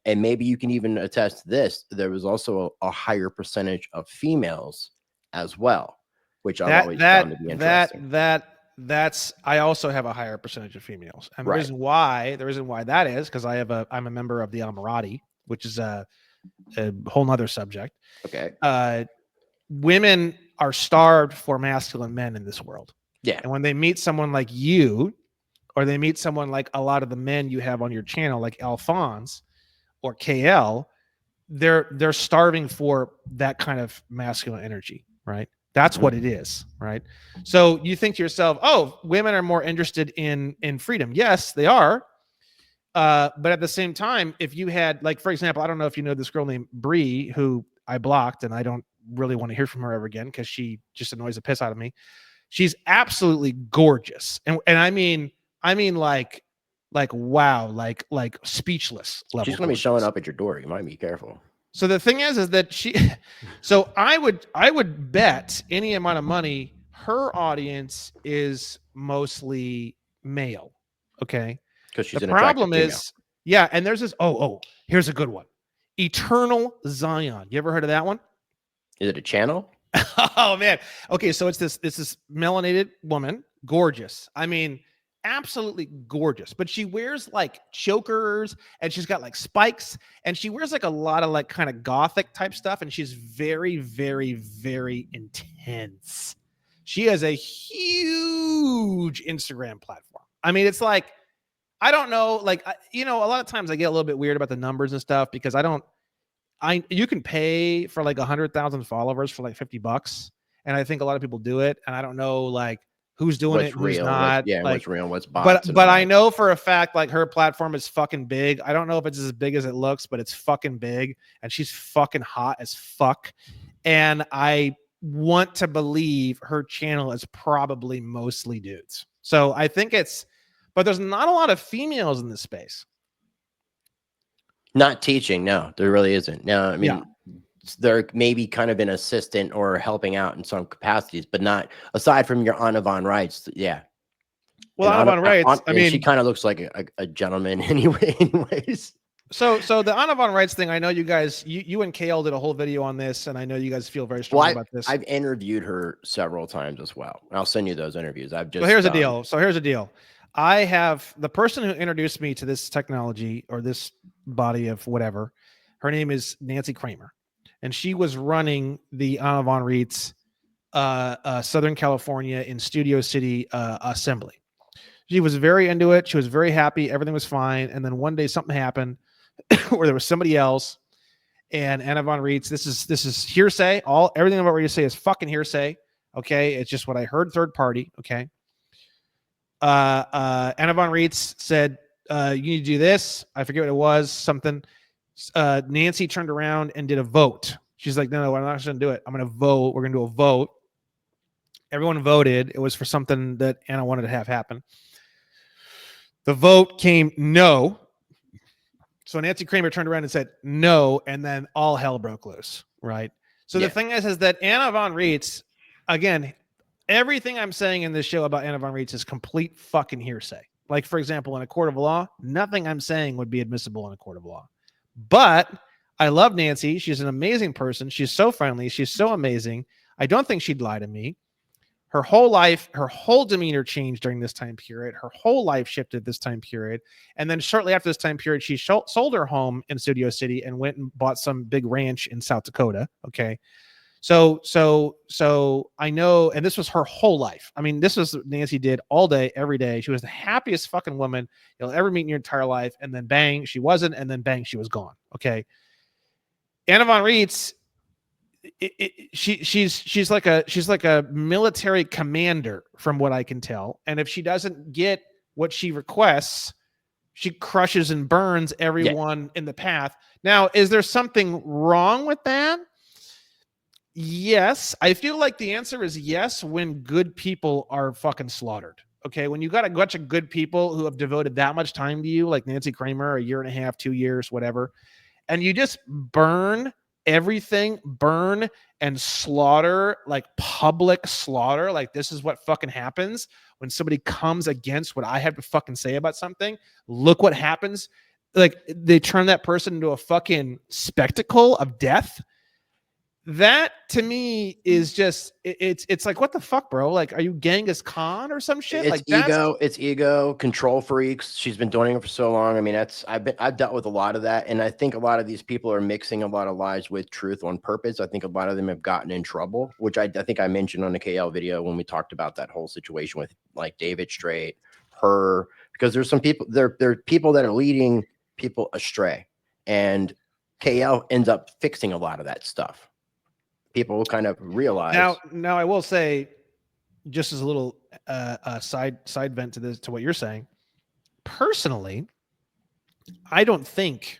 maybe you can even attest to this. There was also a higher percentage of females as well, which I've always found to be interesting. That's I also have a higher percentage of females. And Right. the reason why that is because I'm a member of the Almirati, which is a whole nother subject. Okay. Women are starved for masculine men in this world. Yeah. And when they meet someone like you, or they meet someone like a lot of the men you have on your channel, like Alphonse or KL, they're starving for that kind of masculine energy, right? That's what it is, right? So you think to yourself, oh, women are more interested in freedom. Yes, they are. But at the same time, if you had, like, for example, I don't know if you know this girl named Bree, who I blocked, and I don't really want to hear from her ever again because she just annoys the piss out of me. She's absolutely gorgeous, and I mean like wow, like speechless level. She's gonna be showing up at your door. You might be careful. So the thing is that she, so I would bet any amount of money her audience is mostly male. Okay. Because she's The an problem attractive is, yeah, and there's this. Here's a good one. Eternal Zion. You ever heard of that one? Is it a channel? Oh man. Okay, so it's this melanated woman, gorgeous. I mean, absolutely gorgeous. But she wears like chokers, and she's got like spikes, and she wears like a lot of like kind of gothic type stuff, and she's very, very, very intense. She has a huge Instagram platform. I mean, it's like, I don't know, like, a lot of times I get a little bit weird about the numbers and stuff because you can pay for like 100,000 followers for like $50. And I think a lot of people do it. And I don't know like who's doing it, who's not. What's real, what's bots. But I know for a fact, like, her platform is fucking big. I don't know if it's as big as it looks, but it's fucking big. And she's fucking hot as fuck. And I want to believe her channel is probably mostly dudes. So I think but there's not a lot of females in this space. Not teaching, no, there really isn't. No, I mean, they're maybe kind of an assistant or helping out in some capacities, but not aside from your Anna von Reitz. Yeah. Well, Anna von Reitz, I mean, she kind of looks like a gentleman anyways. So the Anna von Reitz thing, I know you guys, you and KL did a whole video on this, and I know you guys feel very strongly about this. I've interviewed her several times as well. I'll send you those interviews. So here's the deal. I have the person who introduced me to this technology or this body of whatever. Her name is Nancy Kramer, and she was running the Anna von Reitz Southern California in Studio City assembly. She was very into it. She was very happy. Everything was fine. And then one day something happened where there was somebody else, and Anna von Reitz. This is hearsay. Everything I'm about ready to say is fucking hearsay. Okay, it's just what I heard third party. Okay. Anna von Reitz said, you need to do this. I forget what it was, something. Nancy turned around and did a vote. She's like, no, I'm not going to do it. I'm going to vote. We're going to do a vote. Everyone voted. It was for something that Anna wanted to have happen. The vote came no. So Nancy Kramer turned around and said no, and then all hell broke loose, right? So the thing is that Anna von Reitz, again, everything I'm saying in this show about Anna von Reitz is complete fucking hearsay. Like, for example, in a court of law, nothing I'm saying would be admissible in a court of law. But I love Nancy. She's an amazing person. She's so friendly. She's so amazing. I don't think she'd lie to me. Her whole life, her whole demeanor changed during this time period. Her whole life shifted this time period. And then shortly after this time period, she sold her home in Studio City and went and bought some big ranch in South Dakota. Okay. So I know, and this was her whole life. I mean, this was what Nancy did all day, every day. She was the happiest fucking woman you'll ever meet in your entire life. And then bang, she wasn't. And then bang, she was gone. Okay. Anna von Reitz, she's like a military commander from what I can tell. And if she doesn't get what she requests, She crushes and burns everyone in the path. Now, is there something wrong with that? Yes. I feel like the answer is yes when good people are fucking slaughtered. Okay. When you got a bunch of good people who have devoted that much time to you, like Nancy Kramer, a year and a half, 2 years, whatever, and you just burn everything, burn and slaughter, like public slaughter. Like this is what fucking happens when somebody comes against what I have to fucking say about something. Look what happens. Like they turn that person into a fucking spectacle of death. That to me is just it's like, what the fuck, bro? Like, are you Genghis Khan or some shit? It's Like that's ego, control freaks. She's been doing it for so long. I mean, I've dealt with a lot of that, and I think a lot of these people are mixing a lot of lies with truth on purpose. I think a lot of them have gotten in trouble, which I think I mentioned on the KL video when we talked about that whole situation with like David Straight, her, because there's some people there are people that are leading people astray, and KL ends up fixing a lot of that stuff. People will kind of realize. now I will say, just as a little side vent to this, to what you're saying. Personally, I don't think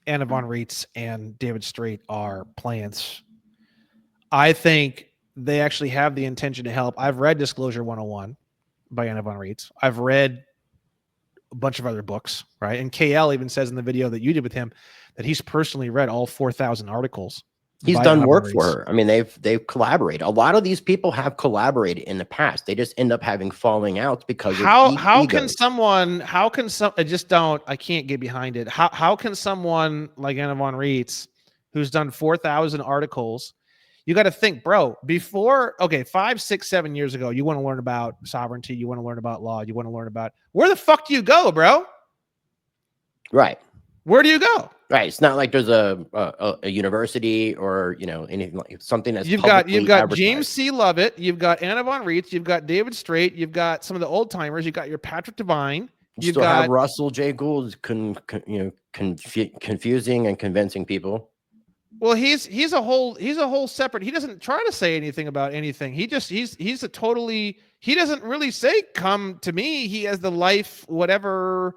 Anna von Reitz and David Straight are plants. I think they actually have the intention to help. I've read Disclosure 101 by Anna von Reitz. I've read a bunch of other books, right? And KL even says in the video that you did with him that he's personally read all 4,000 articles. He's done work for her. I mean, they've collaborated. A lot of these people have collaborated in the past. They just end up having falling outs because how egos. can someone I can't get behind it. How can someone like Anna von Reitz, who's done 4,000 articles, you got to think, bro, before 5, 6, 7 years ago, you want to learn about sovereignty, you want to learn about law, you want to learn about where the fuck do you go, bro? Right. Where do you go? Right. It's not like there's a university or, you know, anything like something that's you've got advertised. James C. Lovett, you've got Anna von Reitz, you've got David Straight, you've got some of the old timers, you've got your Patrick Devine, you still have Russell J. Gould, confusing and convincing people. Well, he's a whole separate. He doesn't try to say anything about anything. He doesn't really say come to me. He has the life whatever.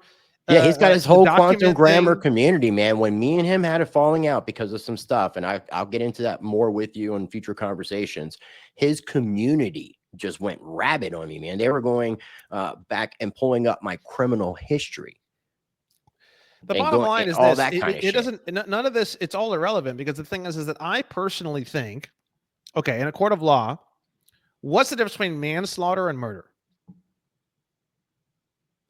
Yeah, he's got his whole quantum grammar community, man. When me and him had a falling out because of some stuff, and I'll get into that more with you in future conversations, his community just went rabid on me, man. They were going back and pulling up my criminal history. The bottom line is this: it doesn't. None of this. It's all irrelevant because the thing is that I personally think, okay, in a court of law, what's the difference between manslaughter and murder?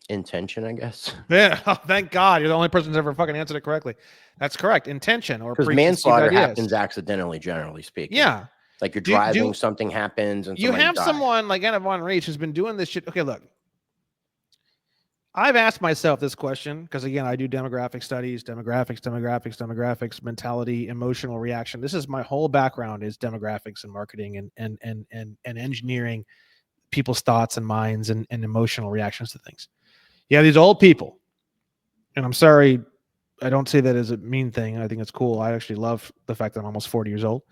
Intention, I guess. Yeah. Oh, thank God, you're the only person who's ever fucking answered it correctly. That's correct. Intention, or because manslaughter happens accidentally, generally speaking. Yeah. Like you're driving, something happens, and you have someone like Anna von Reitz who's been doing this shit. Okay, look. I've asked myself this question because, again, I do demographic studies, demographics, mentality, emotional reaction. This is my whole background is demographics and marketing and engineering people's thoughts and minds and emotional reactions to things. Yeah, these old people, and I'm sorry, I don't say that as a mean thing. I think it's cool. I actually love the fact that I'm almost 40 years old.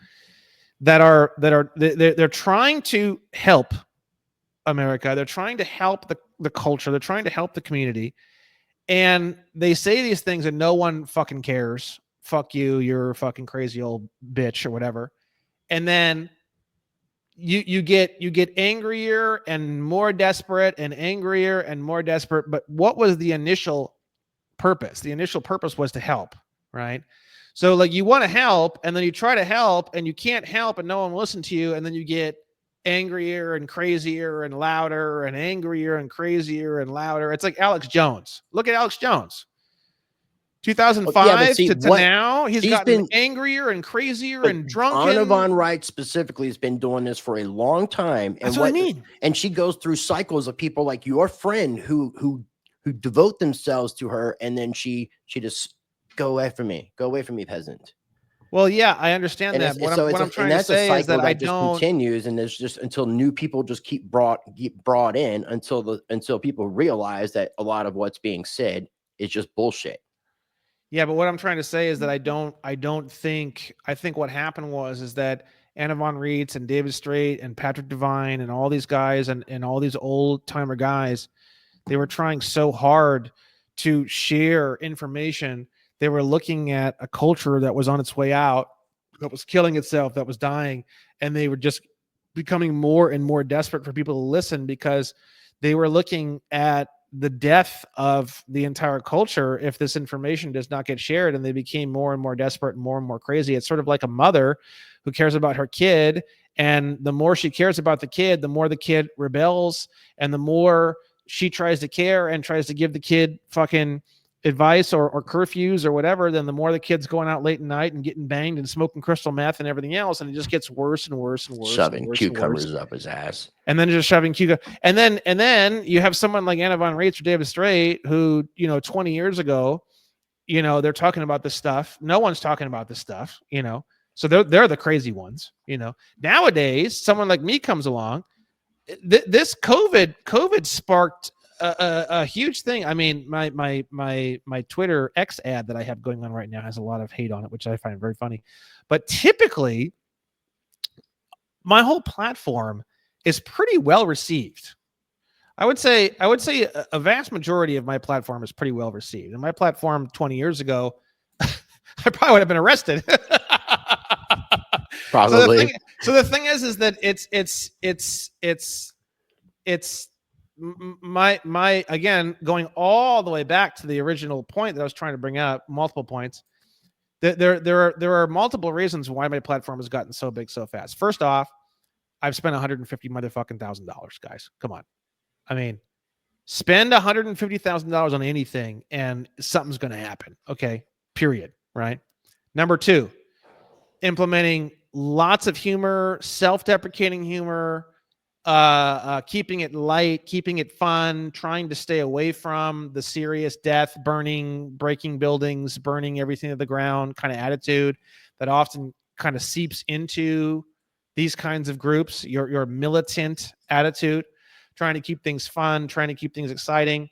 They're trying to help America. They're trying to help the culture. They're trying to help the community. And they say these things and no one fucking cares. Fuck you. You're a fucking crazy old bitch or whatever. And then you get angrier and more desperate and angrier and more desperate. But what was the initial purpose? The initial purpose was to help, right? So like you want to help and then you try to help and you can't help and no one will listen to you. And then you get angrier and crazier and louder and angrier and crazier and louder. It's like Alex Jones. Look at Alex Jones. 2005 to now, he's gotten angrier and crazier and drunken. Anna von Reitz specifically has been doing this for a long time. And that's what I mean. And she goes through cycles of people like your friend who devote themselves to her, and then she just go away from me, peasant. Well, yeah, I understand that. What I'm trying to say is that I don't continues, and there's just until new people just keep brought in until people realize that a lot of what's being said is just bullshit. Yeah, but what I'm trying to say is that I think what happened is that Anna von Reitz and David Straight and Patrick Devine and all these guys and all these old timer guys, they were trying so hard to share information. They were looking at a culture that was on its way out, that was killing itself, that was dying, and they were just becoming more and more desperate for people to listen because they were looking at the death of the entire culture if this information does not get shared, and they became more and more desperate and more crazy. It's sort of like a mother who cares about her kid, and the more she cares about the kid, the more the kid rebels, and the more she tries to care and tries to give the kid fucking advice or curfews or whatever, then the more the kid's going out late at night and getting banged and smoking crystal meth and everything else, and it just gets worse and worse and worse and Shoving worse and worse. cucumbers up his ass. And then just shoving cucumber. And then you have someone like Anna von Reitz or David Straight who, 20 years ago, they're talking about this stuff. No one's talking about this stuff, So they're the crazy ones, Nowadays, someone like me comes along. This COVID sparked a huge thing. I mean, my Twitter X ad that I have going on right now has a lot of hate on it, which I find very funny. But typically, my whole platform is pretty well received. I would say a vast majority of my platform is pretty well received. And my platform 20 years ago, I probably would have been arrested. Probably. So the thing is that it's my again, going all the way back to the original point that I was trying to bring up, multiple points. There are multiple reasons why my platform has gotten so big so fast. First off, I've spent $150,000, guys. Come on. I mean, spend $150,000 on anything and something's going to happen. Okay. Period. Right. Number two, implementing lots of humor, self-deprecating humor, keeping it light, keeping it fun, trying to stay away from the serious death, burning, breaking buildings, burning everything to the ground kind of attitude that often kind of seeps into these kinds of groups, your militant attitude, trying to keep things fun, trying to keep things exciting.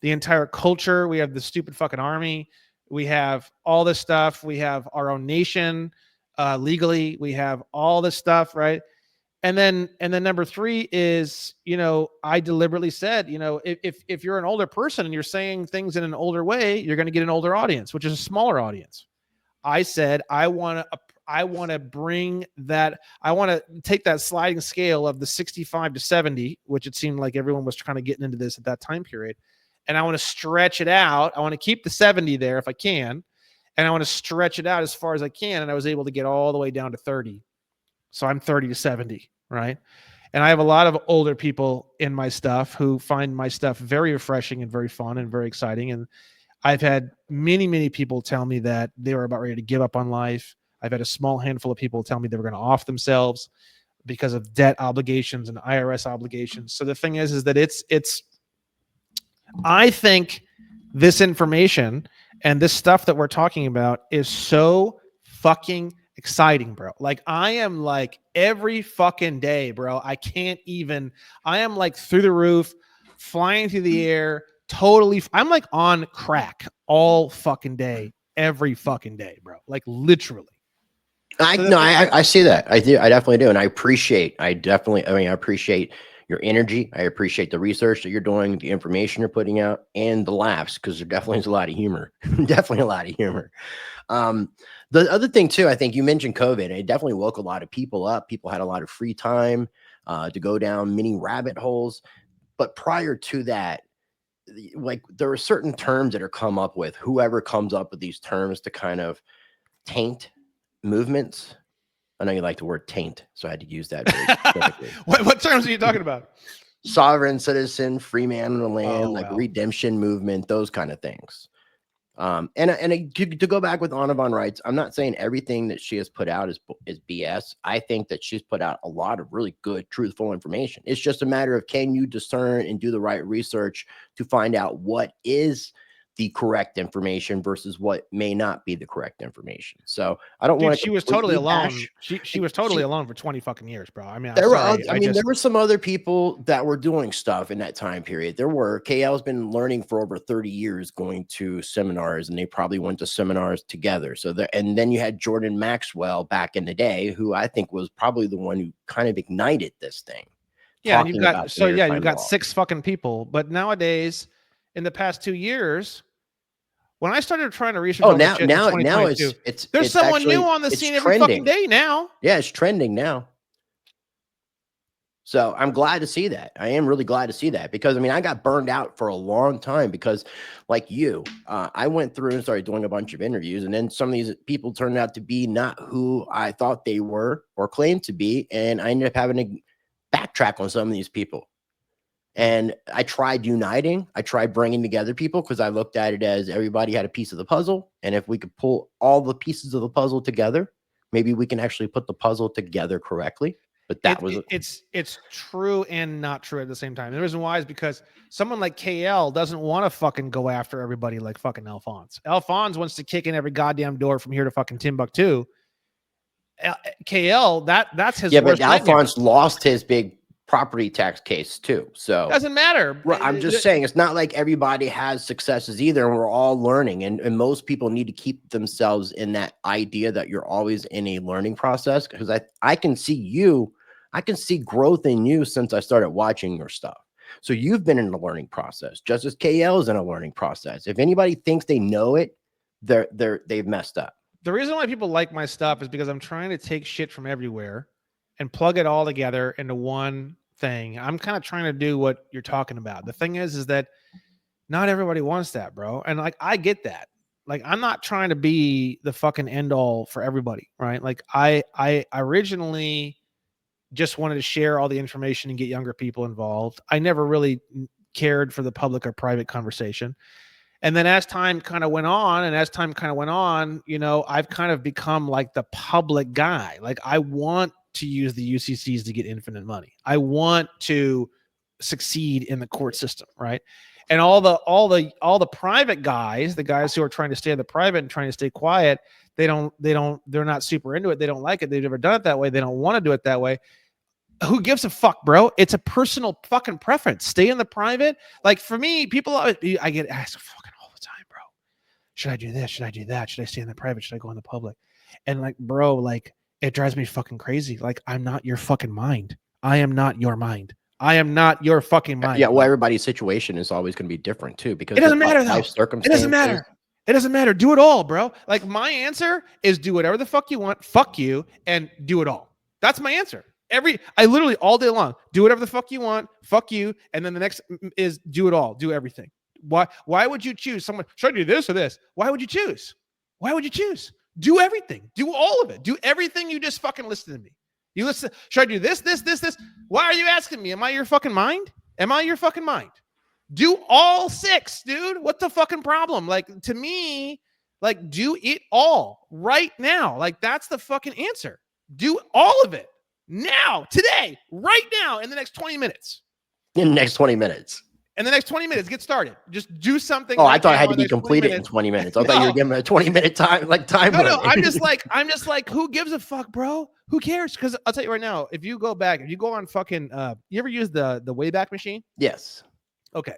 The entire culture, we have the stupid fucking army. We have all this stuff. We have our own nation legally. We have all this stuff, right? And then number three is, I deliberately said, if you're an older person and you're saying things in an older way, you're going to get an older audience, which is a smaller audience. I said, I want to bring that. I want to take that sliding scale of the 65 to 70, which it seemed like everyone was kind of getting into this at that time period. And I want to stretch it out. I want to keep the 70 there if I can. And I want to stretch it out as far as I can. And I was able to get all the way down to 30. So I'm 30 to 70, right? And I have a lot of older people in my stuff who find my stuff very refreshing and very fun and very exciting. And I've had many, many people tell me that they were about ready to give up on life. I've had a small handful of people tell me they were going to off themselves because of debt obligations and IRS obligations. So the thing is that I think this information and this stuff that we're talking about is so fucking exciting, bro. Like I am like every fucking day, bro. I am like through the roof, flying through the air, totally. I'm like on crack all fucking day, every fucking day, bro. Like literally. I see that. I do. I definitely do. And I appreciate your energy. I appreciate the research that you're doing, the information you're putting out, and the laughs, because there definitely is a lot of humor. Definitely a lot of humor. The other thing too, I think you mentioned COVID. It definitely woke a lot of people up. People had a lot of free time to go down many rabbit holes. But prior to that, like there are certain terms that are come up with. Whoever comes up with these terms to kind of taint movements. I know you like the word taint, so I had to use that very specifically. What terms are you talking about? Sovereign citizen, free man on the land, redemption movement, those kind of things. To go back with Anna von Reitz, I'm not saying everything that she has put out is BS. I think that she's put out a lot of really good, truthful information. It's just a matter of, can you discern and do the right research to find out what is the correct information versus what may not be the correct information. So I don't want to. She was totally alone. She was totally alone for 20 fucking years, bro. I mean, there were some other people that were doing stuff in that time period. KL's been learning for over 30 years, going to seminars, and they probably went to seminars together. And then you had Jordan Maxwell back in the day, who I think was probably the one who kind of ignited this thing. Yeah, you've got 6 fucking people, but nowadays in the past 2 years. When I started trying to research Oh, all this now shit in now now 2022, there's it's someone new actually on the it's scene every fucking trending. day now. Yeah, it's trending now. So I'm glad to see that. I am really glad to see that because I mean I got burned out for a long time because, like you, I went through and started doing a bunch of interviews, and then some of these people turned out to be not who I thought they were or claimed to be, and I ended up having to backtrack on some of these people. And I tried uniting. I tried bringing together people because I looked at it as everybody had a piece of the puzzle, and if we could pull all the pieces of the puzzle together, maybe we can actually put the puzzle together correctly. But that was It's true and not true at the same time. The reason why is because someone like KL doesn't want to fucking go after everybody like fucking Alphonse. Alphonse wants to kick in every goddamn door from here to fucking Timbuktu. KL, that's his yeah. But worst nightmare. Alphonse lost his big property tax case too. So Doesn't matter. I'm just saying it's not like everybody has successes either, and we're all learning. And most people need to keep themselves in that idea that you're always in a learning process. Because I can see you, I can see growth in you since I started watching your stuff. So you've been in a learning process, just as KL is in a learning process. If anybody thinks they know it, they've messed up. The reason why people like my stuff is because I'm trying to take shit from everywhere and plug it all together into one thing. I'm kind of trying to do what you're talking about. The thing is that not everybody wants that, bro. And like, I get that. Like, I'm not trying to be the fucking end all for everybody, right? Like, I originally just wanted to share all the information and get younger people involved. I never really cared for the public or private conversation. And then as time kind of went on, you know, I've kind of become like the public guy. Like, I want to use the UCCs to get infinite money. I want to succeed in the court system, right? And all the private guys, the guys who are trying to stay in the private and trying to stay quiet, they're not super into it. They don't like it. They've never done it that way. They don't want to do it that way. Who gives a fuck, bro? It's a personal fucking preference. Stay in the private. Like, for me, people, I get asked fucking all the time, bro. Should I do this? Should I do that? Should I stay in the private? Should I go in the public? And like, bro, like, it drives me fucking crazy. Like, I'm not your fucking mind. I am not your mind. I am not your fucking mind. Yeah, well, everybody's situation is always going to be different too because it doesn't matter, life though. circumstances. It doesn't matter. It doesn't matter. Do it all, bro. Like, my answer is do whatever the fuck you want. Fuck you and do it all. That's my answer. I literally all day long do whatever the fuck you want. Fuck you. And then the next is do it all. Do everything. Why would you choose someone? Should I do this or this? Why would you choose? Why would you choose? Do everything. Do all of it. Do everything. You just fucking listen to me. You listen. Should I do this? Why are you asking me? Am I your fucking mind? Am I your fucking mind? Do all 6, dude. What's the fucking problem? Like, to me, like, do it all right now. Like, that's the fucking answer. Do all of it now, today, right now, in the next 20 minutes. In the next 20 minutes. In the next 20 minutes, get started. Just do something. Oh, I thought it had to be completed in 20 minutes. I thought you were giving a 20-minute time time. No, I'm just like, who gives a fuck, bro? Who cares? Because I'll tell you right now, if you go on fucking, you ever use the Wayback Machine? Yes. Okay.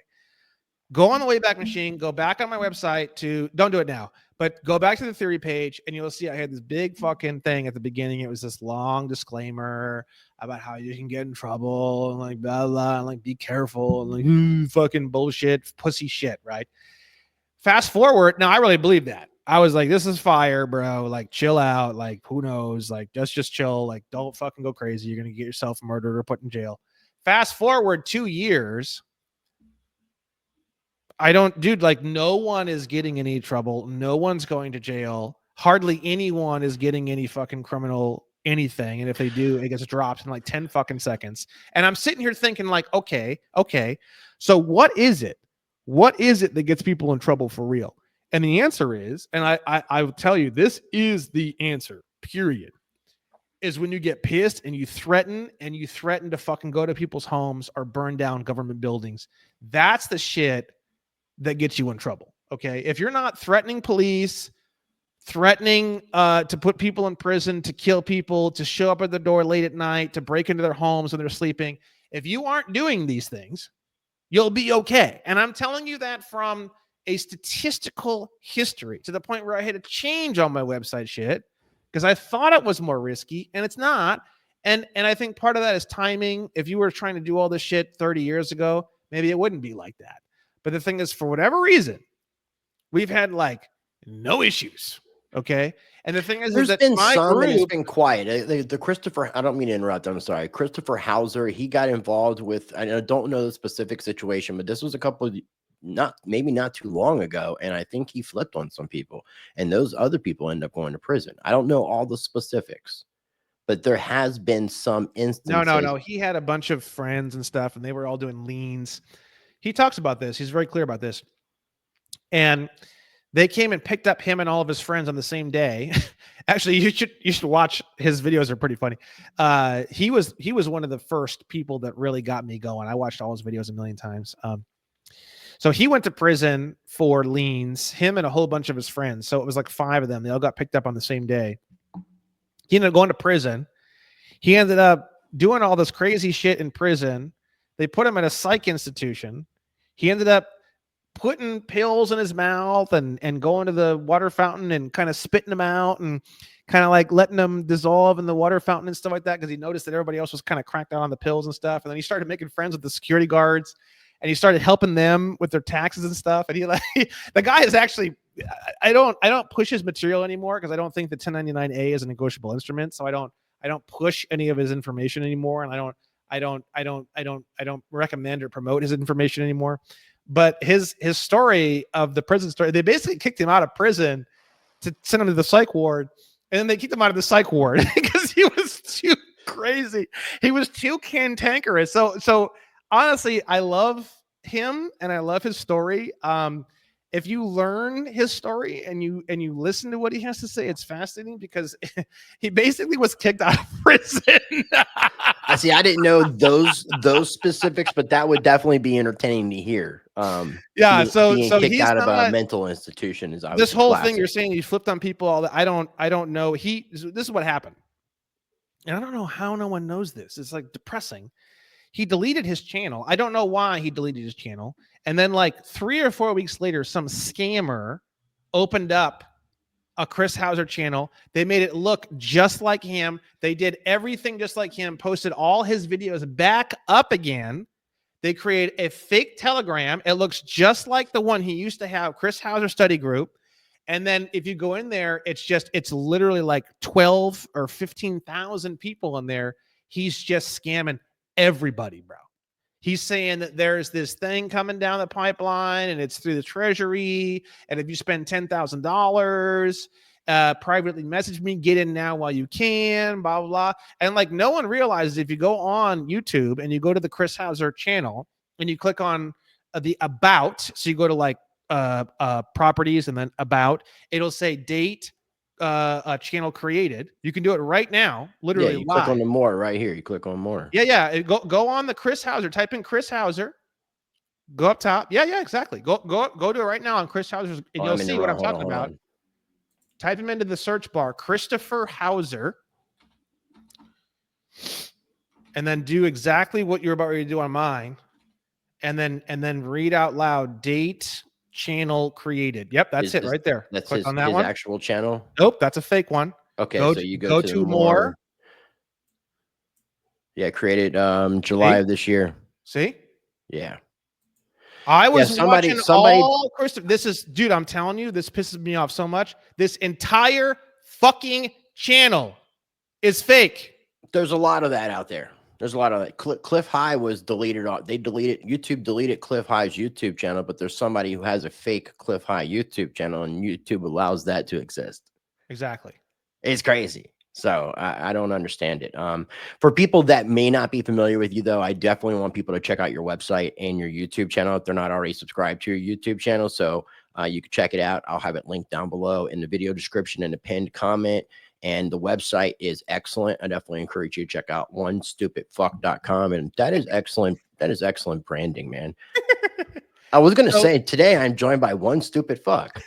Go on the Wayback Machine, go back on my website don't do it now, but go back to the theory page and you'll see I had this big fucking thing at the beginning. It was this long disclaimer about how you can get in trouble and like blah, blah, and like be careful and like fucking bullshit, pussy shit, right? Fast forward. Now, I really believe that. I was like, this is fire, bro. Like, chill out. Like, who knows? Like, just chill. Like, don't fucking go crazy. You're going to get yourself murdered or put in jail. Fast forward 2 years. Like, no one is getting any trouble. No one's going to jail. Hardly anyone is getting any fucking criminal anything. And if they do, it gets dropped in like 10 fucking seconds. And I'm sitting here thinking like, okay. So what is it? What is it that gets people in trouble for real? And the answer is, and I will tell you, this is the answer, period, is when you get pissed and you threaten to fucking go to people's homes or burn down government buildings. That's the shit that gets you in trouble. Okay. If you're not threatening police, threatening to put people in prison, to kill people, to show up at the door late at night, to break into their homes when they're sleeping, if you aren't doing these things, you'll be okay. And I'm telling you that from a statistical history, to the point where I had to change all my website shit because I thought it was more risky, and it's not. And I think part of that is timing. If you were trying to do all this shit 30 years ago, maybe it wouldn't be like that. But the thing is, for whatever reason, we've had like no issues. Okay. And the thing is There's that been my some, and it's group, been quiet. The Christopher, I don't mean to interrupt. I'm sorry. Christopher Hauser, he got involved with, I don't know the specific situation, but this was a couple of, maybe not too long ago. And I think he flipped on some people, and those other people end up going to prison. I don't know all the specifics, but there has been some instances. no. He had a bunch of friends and stuff, and they were all doing liens. He talks about this. He's very clear about this. And they came and picked up him and all of his friends on the same day. Actually, you should watch his videos; are pretty funny. He was one of the first people that really got me going. I watched all his videos a million times. So he went to prison for liens, him and a whole bunch of his friends. So it was like 5 of them. They all got picked up on the same day. He ended up going to prison. He ended up doing all this crazy shit in prison. They put him in a psych institution. He ended up putting pills in his mouth and going to the water fountain and kind of spitting them out and kind of like letting them dissolve in the water fountain and stuff like that, because he noticed that everybody else was kind of cracked out on the pills and stuff. And then he started making friends with the security guards, and he started helping them with their taxes and stuff. And he like the guy is actually, I don't push his material anymore, because I don't think the 1099A is a negotiable instrument. So I don't push any of his information anymore, and I don't recommend or promote his information anymore. But his story of the prison story, they basically kicked him out of prison to send him to the psych ward, and then they kicked him out of the psych ward because he was too crazy. He was too cantankerous. So honestly, I love him and I love his story. If you learn his story and you listen to what he has to say, it's fascinating, because he basically was kicked out of prison. I see. I didn't know those specifics, but that would definitely be entertaining to hear. Yeah, being so kicked he's out of a not, mental institution is this obviously whole classic. thing you're saying he flipped on people, all that. I don't know. This is what happened. And I don't know how no one knows this. It's like depressing. He deleted his channel. I don't know why he deleted his channel. And then like 3 or 4 weeks later, some scammer opened up a Chris Hauser channel. They made it look just like him. They did everything just like him, posted all his videos back up again. They created a fake Telegram. It looks just like the one he used to have, Chris Hauser Study Group. And then if you go in there, it's literally like 12 or 15,000 people in there. He's just scamming everybody, bro. He's saying that there's this thing coming down the pipeline and it's through the treasury. And if you spend $10,000, privately message me, get in now while you can, blah, blah, blah. And like no one realizes, if you go on YouTube and you go to the Chris Hauser channel and you click on the about, so you go to like properties and then about, it'll say date, channel created. You can do it right now, literally you live. click on the more right here. You click on more. Yeah. Go on the Chris Hauser, type in Chris Hauser, go up top. Yeah, exactly. Go to it right now on Chris Hauser's, and you'll see what I'm talking about. Type him into the search bar, Christopher Hauser, and then do exactly what you're about ready to do on mine, and then read out loud, date, channel created. Yep, that's it right there. That's Click his, on that one. actual channel. Nope, that's a fake one. Okay, so you go to more. Yeah, created July of this year. See? Yeah. I was watching all Christopher. This is, dude, I'm telling you, this pisses me off so much. This entire fucking channel is fake. There's a lot of that out there. There's a lot of that. Cliff High was deleted. YouTube deleted Cliff High's YouTube channel, but there's somebody who has a fake Cliff High YouTube channel, and YouTube allows that to exist. Exactly. It's crazy. So I don't understand it. For people that may not be familiar with you, though, I definitely want people to check out your website and your YouTube channel if they're not already subscribed to your YouTube channel. So you can check it out. I'll have it linked down below in the video description and the pinned comment. And the website is excellent. I definitely encourage you to check out onestupidfuck.com. And that is excellent. That is excellent branding, man. I was going to say today I'm joined by One Stupid Fuck.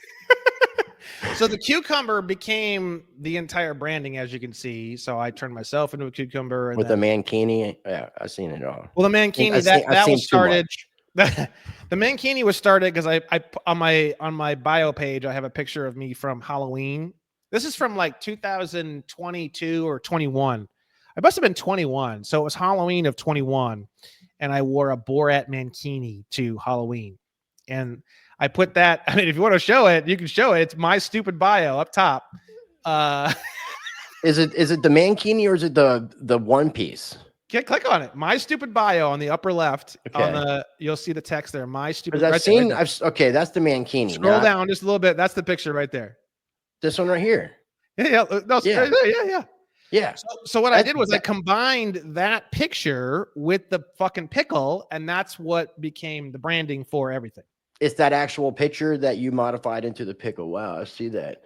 So the cucumber became the entire branding, as you can see. So I turned myself into a cucumber. And with the mankini. Yeah, I've seen it all. Well, the mankini, that was started. The mankini was started because I on my bio page, I have a picture of me from Halloween. This is from like 2022 or 21. I must have been 21. So it was Halloween of 21. And I wore a Borat mankini to Halloween. And I put that. I mean, if you want to show it, you can show it. It's my stupid bio up top. Is it the mankini or is it the one piece? Click on it. My stupid bio on the upper left. Okay. You'll see the text there. My stupid. Because Right there. okay, that's the mankini. Scroll down just a little bit. That's the picture right there. This one right here. Yeah. No, Yeah. yeah. Yeah. So what I did was I combined that picture with the fucking pickle, and that's what became the branding for everything. It's that actual picture that you modified into the pickle. Wow, I see that.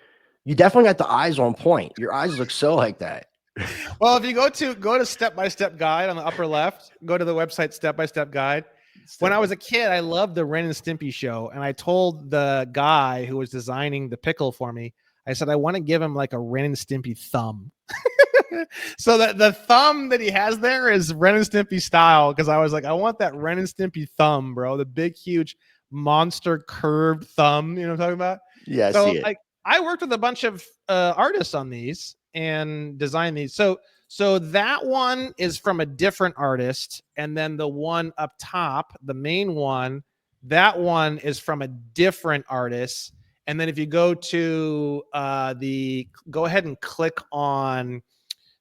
You definitely got the eyes on point. Your eyes look so like that. Well, if you go to step-by-step guide on the upper left, go to the website step-by-step guide. When I was a kid, I loved the Ren and Stimpy show, and I told the guy who was designing the pickle for me, I said, I want to give him like a Ren and Stimpy thumb. So that the thumb that he has there is Ren and Stimpy style, because I was like, I want that Ren and Stimpy thumb, bro. The big, huge monster curved thumb. You know what I'm talking about? Yeah, So I see it. I worked with a bunch of artists on these and designed these. So that one is from a different artist, and then the one up top, the main one, that one is from a different artist. And then if you go to go ahead and click on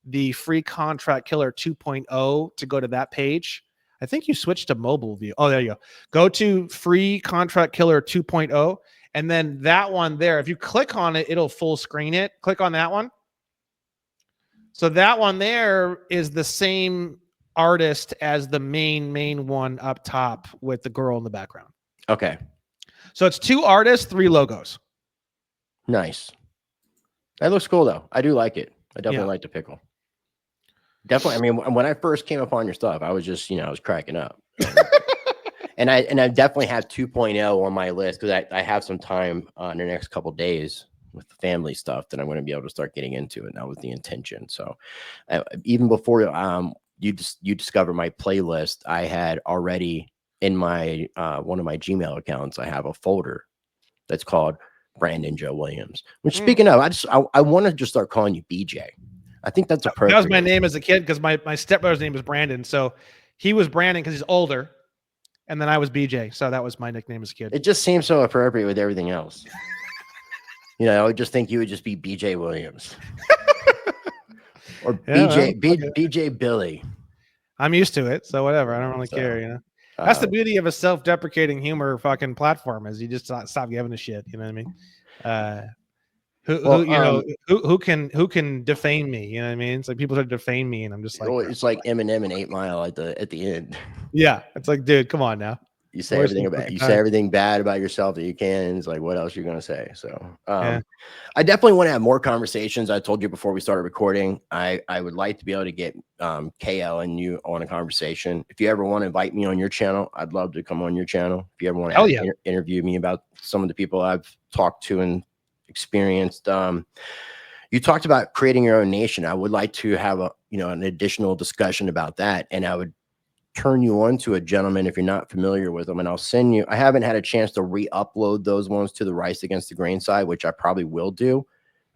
the Free Contract Killer 2.0 to go to that page. I think you switched to mobile view. Oh, there you go. Go to Free Contract Killer 2.0. And then that one there, if you click on it, it'll full screen it. Click on that one. So that one there is the same artist as the main one up top with the girl in the background. Okay. So it's 2 artists, 3 logos. Nice. That looks cool though. I do like it. I definitely like the pickle. Definitely. I mean, when I first came upon your stuff, I was just, I was cracking up. and I definitely have 2.0 on my list because I have some time in the next couple of days with the family stuff that I'm going to be able to start getting into it. And that was the intention. So even before you discover my playlist, I had already in my one of my Gmail accounts, I have a folder that's called Brandon Joe Williams. Which speaking of, I want to just start calling you BJ. I think that's appropriate. That was my name as a kid because my stepbrother's name was Brandon. So he was Brandon because he's older. And then I was BJ. So that was my nickname as a kid. It just seems so appropriate with everything else. I would just think you would just be BJ Williams. Or BJ Billy. I'm used to it. So whatever. I don't really care, That's the beauty of a self-deprecating humor fucking platform is you just stop giving a shit. You know what I mean? Who can defame me? You know what I mean? It's like people start to defame me, and I'm just like, it's like Eminem and 8 Mile at the end. Yeah, it's like, dude, come on now. You say everything bad about yourself that you can. And it's like, what else are you gonna say? So, I definitely want to have more conversations. I told you before we started recording, I would like to be able to get KL and you on a conversation. If you ever want to invite me on your channel, I'd love to come on your channel. If you ever want to interview me about some of the people I've talked to and experienced. You talked about creating your own nation. I would like to have an additional discussion about that, and I would turn you on to a gentleman if you're not familiar with them, and I'll send you. I haven't had a chance to re-upload those ones to the Rice Against the Grain side, which I probably will do,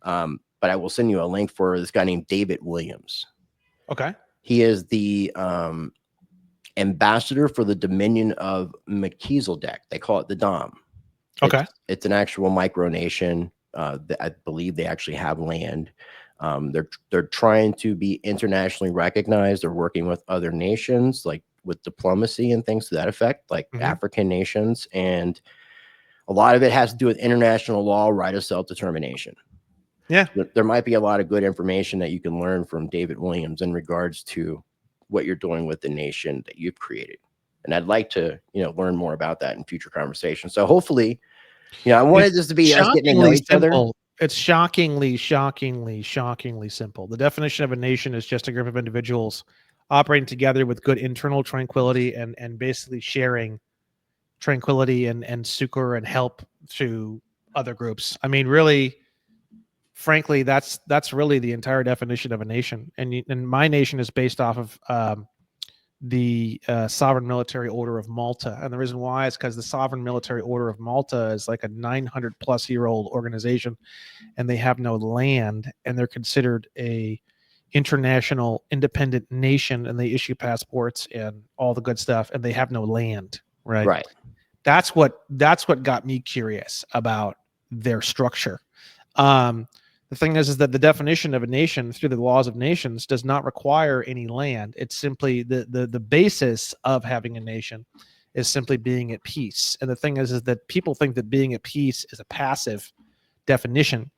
but I will send you a link for this guy named David Williams. Okay. He is the ambassador for the Dominion of Melchizedek. They call it the Dom. Okay. It's an actual micronation. I believe they actually have land. They're trying to be internationally recognized. They're working with other nations, like with diplomacy and things to that effect, like African nations. And a lot of it has to do with international law, right of self-determination. Yeah. There might be a lot of good information that you can learn from David Williams in regards to what you're doing with the nation that you've created. And I'd like to, learn more about that in future conversations. So hopefully, I wanted this to be us getting to know each other. It's shockingly simple. The definition of a nation is just a group of individuals operating together with good internal tranquility and basically sharing tranquility and succor and help to other groups. I mean, really, frankly, that's really the entire definition of a nation. And my nation is based off of the Sovereign Military Order of Malta. And the reason why is because the Sovereign Military Order of Malta is like a 900-plus-year-old organization, and they have no land, and they're considered a international independent nation, and they issue passports and all the good stuff, and they have no land, right? That's what got me curious about their structure. Um, the thing is that the definition of a nation through the laws of nations does not require any land. It's simply the basis of having a nation is simply being at peace. And the thing is that people think that being at peace is a passive definition.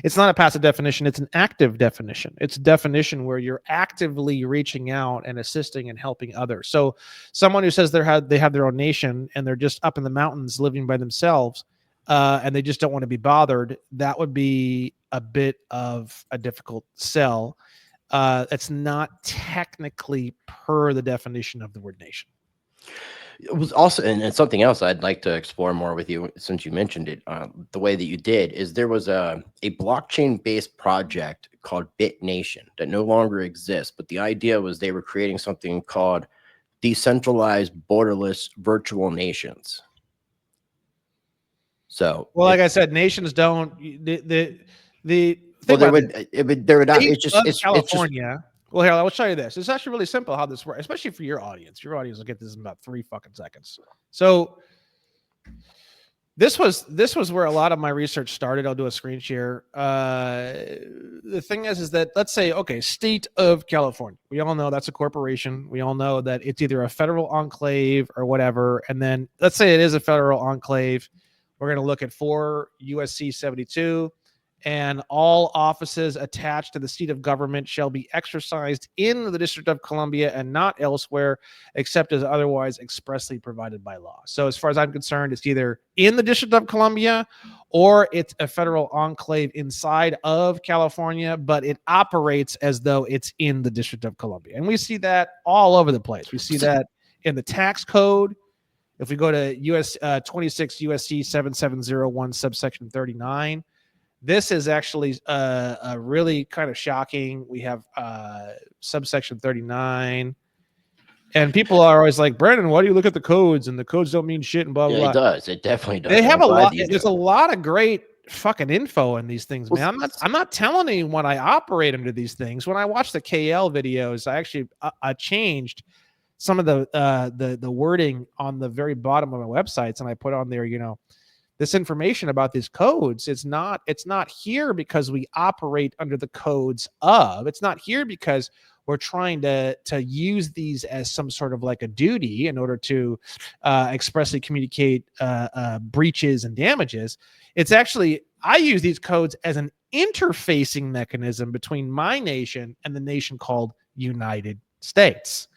It's not a passive definition, it's an active definition. It's a definition where you're actively reaching out and assisting and helping others. So someone who says they have their own nation and they're just up in the mountains living by themselves, and they just don't want to be bothered, that would be a bit of a difficult sell. It's not technically per the definition of the word nation. It was also, and something else I'd like to explore more with you since you mentioned it, the way that you did, is there was a blockchain-based project called BitNation that no longer exists, but the idea was they were creating something called decentralized borderless virtual nations. So, well, like I said, nations don't the well, there would not, state it's just, of it's just, California. Well, here, I'll show you this. It's actually really simple how this works, especially for your audience. Your audience will get this in about 3 fucking seconds. So this was where a lot of my research started. I'll do a screen share. The thing is that let's say, okay, state of California. We all know that's a corporation. We all know that it's either a federal enclave or whatever. And then let's say it is a federal enclave. We're going to look at 4 USC 72. And all offices attached to the seat of government shall be exercised in the District of Columbia and not elsewhere, except as otherwise expressly provided by law. So as far as I'm concerned, it's either in the District of Columbia or it's a federal enclave inside of California, but it operates as though it's in the District of Columbia. And we see that all over the place. We see that in the tax code. If we go to 26 USC 7701 subsection 39, this is actually really kind of shocking. We have subsection 39. And people are always like, Brandon, why do you look at the codes? And the codes don't mean shit and blah, blah, yeah, blah. it does. It definitely does. They have a lot. There's a lot of great fucking info in these things, man. I'm not telling anyone I operate under these things. When I watch the KL videos, I actually I changed some of the wording on the very bottom of my websites, and I put on there, this information about these codes. It's not here because we operate under the codes of. It's not here because we're trying to use these as some sort of like a duty in order to expressly communicate breaches and damages. It's actually, I use these codes as an interfacing mechanism between my nation and the nation called United States.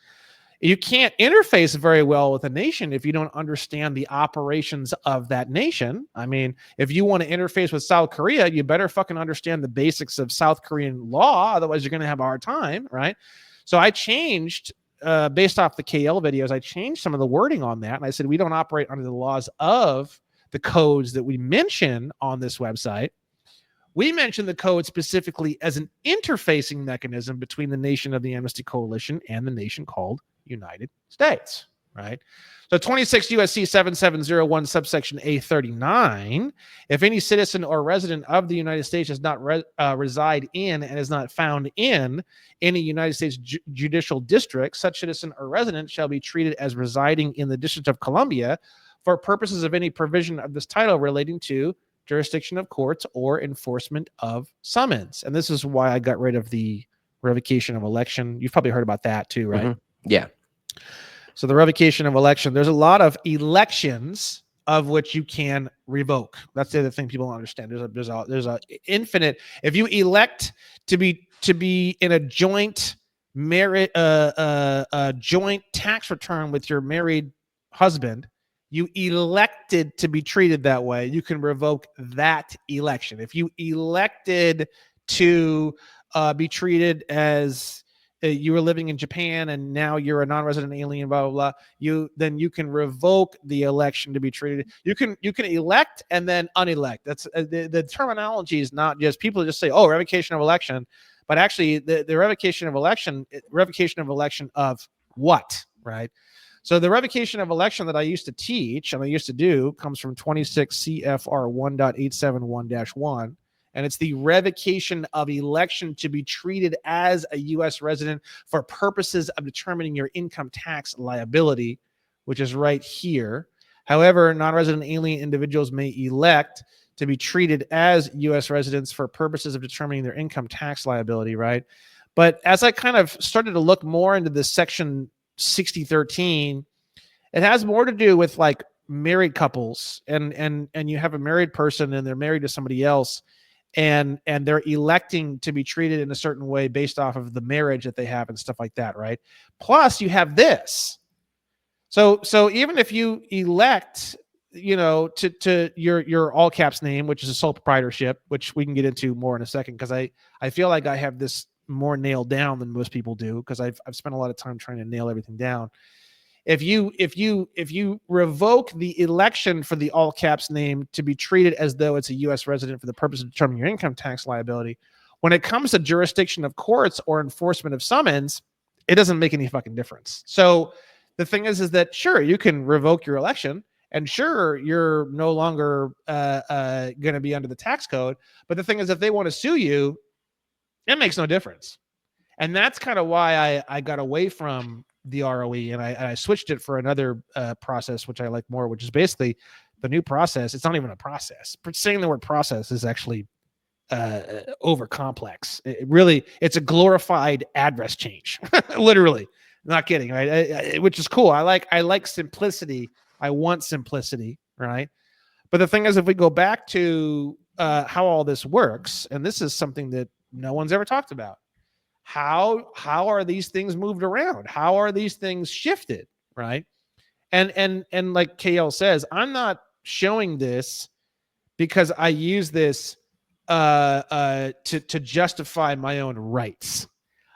You can't interface very well with a nation if you don't understand the operations of that nation. I mean, if you want to interface with South Korea, you better fucking understand the basics of South Korean law. Otherwise, you're going to have a hard time, right? So I changed, based off the KL videos, I changed some of the wording on that. And I said, we don't operate under the laws of the codes that we mention on this website. We mentioned the code specifically as an interfacing mechanism between the nation of the Amnesty Coalition and the nation called United States, right? So 26 USC 7701 subsection A39, if any citizen or resident of the United States does not reside in and is not found in any United States judicial district, such citizen or resident shall be treated as residing in the District of Columbia for purposes of any provision of this title relating to jurisdiction of courts or enforcement of summons. And this is why I got rid of the revocation of election. You've probably heard about that too, right? Mm-hmm. Yeah. So the revocation of election, there's a lot of elections of which you can revoke. That's the other thing people don't understand. There's a infinite. If you elect to be in a joint joint tax return with your married husband, you elected to be treated that way, you can revoke that election. If you elected to be treated as you were living in Japan and now you're a non-resident alien, blah, blah, blah, then you can revoke the election to be treated. You can elect and then unelect. That's the terminology is not just, people just say, oh, revocation of election, but actually the revocation of election of what, right? So the revocation of election that I used to teach and I used to do comes from 26 CFR 1.871-1. And it's the revocation of election to be treated as a U.S. resident for purposes of determining your income tax liability, which is right here. However, non-resident alien individuals may elect to be treated as U.S. residents for purposes of determining their income tax liability, right? But as I kind of started to look more into this section 6013, it has more to do with like married couples, and you have a married person and they're married to somebody else, and they're electing to be treated in a certain way based off of the marriage that they have and stuff like that, right? Plus, you have this. So even if you elect, to your all caps name, which is a sole proprietorship, which we can get into more in a second, because I feel like I have this more nailed down than most people do, because I've spent a lot of time trying to nail everything down. If you revoke the election for the all caps name to be treated as though it's a U.S. resident for the purpose of determining your income tax liability, when it comes to jurisdiction of courts or enforcement of summons, it doesn't make any fucking difference. So the thing is that sure, you can revoke your election, and sure, you're no longer going to be under the tax code. But the thing is, if they want to sue you, it makes no difference. And that's kind of why I got away from the ROE, and I switched it for another process, which I like more, which is basically the new process. It's not even a process. Saying the word process is actually over complex. It's a glorified address change, literally. Not kidding, right? Which is cool. I like simplicity. I want simplicity, right? But the thing is, if we go back to how all this works, and this is something that no one's ever talked about. How are these things moved around? How are these things shifted, right? And like KL says, I'm not showing this because I use this to justify my own rights.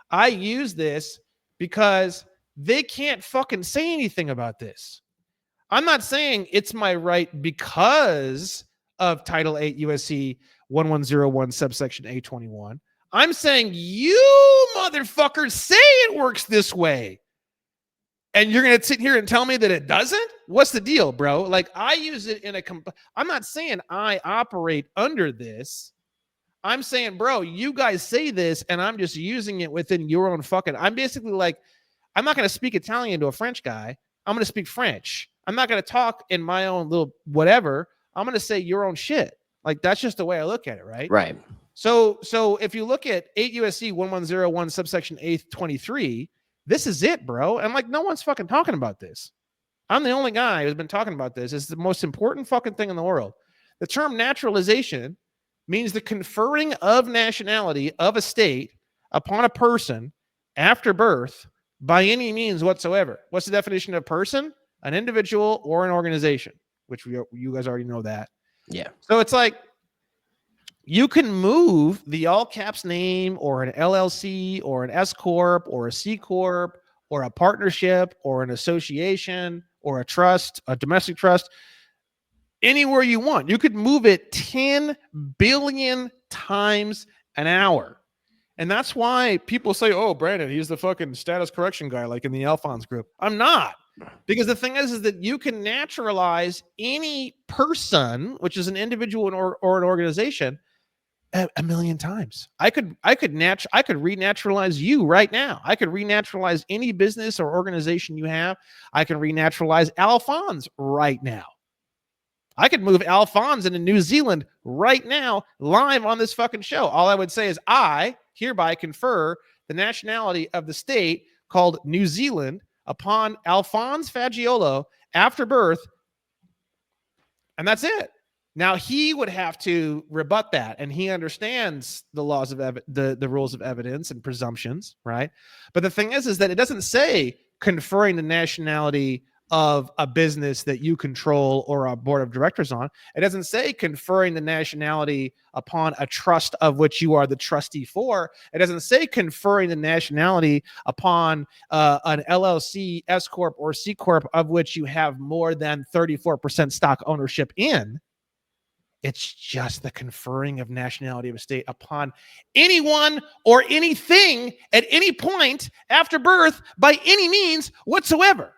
I use this because they can't fucking say anything about this. I'm not saying it's my right because of Title 8 USC 1101 subsection A21. I'm saying you motherfuckers say it works this way. And you're going to sit here and tell me that it doesn't? What's the deal, bro? Like, I use it in I'm not saying I operate under this. I'm saying, bro, you guys say this, and I'm just using it within your own fucking. I'm basically like, I'm not going to speak Italian to a French guy. I'm going to speak French. I'm not going to talk in my own little whatever. I'm going to say your own shit. Like, that's just the way I look at it, right? Right. So if you look at 8 USC 1101 subsection A23, this is it, bro. And like, no one's fucking talking about this. I'm the only guy who's been talking about this. It's the most important fucking thing in the world. The term naturalization means the conferring of nationality of a state upon a person after birth by any means whatsoever. What's the definition of person? An individual or an organization, which you guys already know that. Yeah. So it's like, you can move the all caps name or an LLC or an S Corp or a C Corp or a partnership or an association or a trust, a domestic trust, anywhere you want. You could move it 10 billion times an hour. And that's why people say, oh, Brandon, he's the fucking status correction guy, like in the Alphonse group. I'm not. Because the thing is that you can naturalize any person, which is an individual or an organization, a million times. I could renaturalize you right now. I could renaturalize any business or organization you have. I can renaturalize Alphonse right now. I could move Alphonse into New Zealand right now, live on this fucking show. All I would say is I hereby confer the nationality of the state called New Zealand upon Alphonse Fagiolo after birth, and that's it. Now he would have to rebut that, and he understands the laws of the rules of evidence and presumptions, right? But the thing is that it doesn't say conferring the nationality of a business that you control or a board of directors on. It doesn't say conferring the nationality upon a trust of which you are the trustee for. It doesn't say conferring the nationality upon an LLC, S Corp, or C Corp of which you have more than 34% stock ownership in. It's just the conferring of nationality of a state upon anyone or anything at any point after birth by any means whatsoever.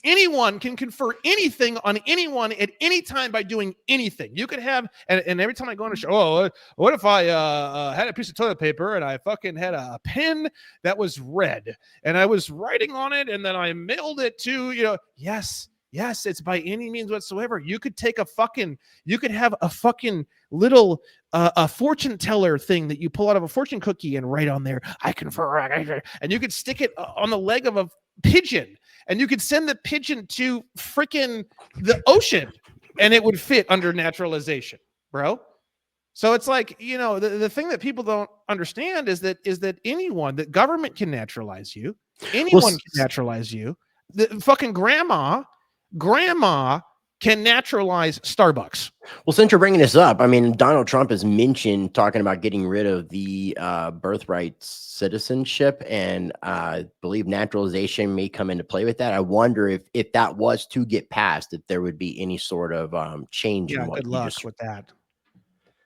Anyone can confer anything on anyone at any time by doing anything. You could have, and every time I go on a show, what if I had a piece of toilet paper and I fucking had a pen that was red and I was writing on it and then I mailed it to, yes, Yes, it's by any means whatsoever. You could have a fucking little a fortune teller thing that you pull out of a fortune cookie and write on there, I confer, and you could stick it on the leg of a pigeon, and you could send the pigeon to freaking the ocean, and it would fit under naturalization, bro. So it's like, the thing that people don't understand is that that government can naturalize you. Anyone can naturalize you. The fucking grandma can naturalize Starbucks. Well, since you're bringing this up, I mean, Donald Trump has mentioned talking about getting rid of the birthright citizenship, and I believe naturalization may come into play with that. I wonder if that was to get passed, if there would be any sort of change in what Good you luck with that.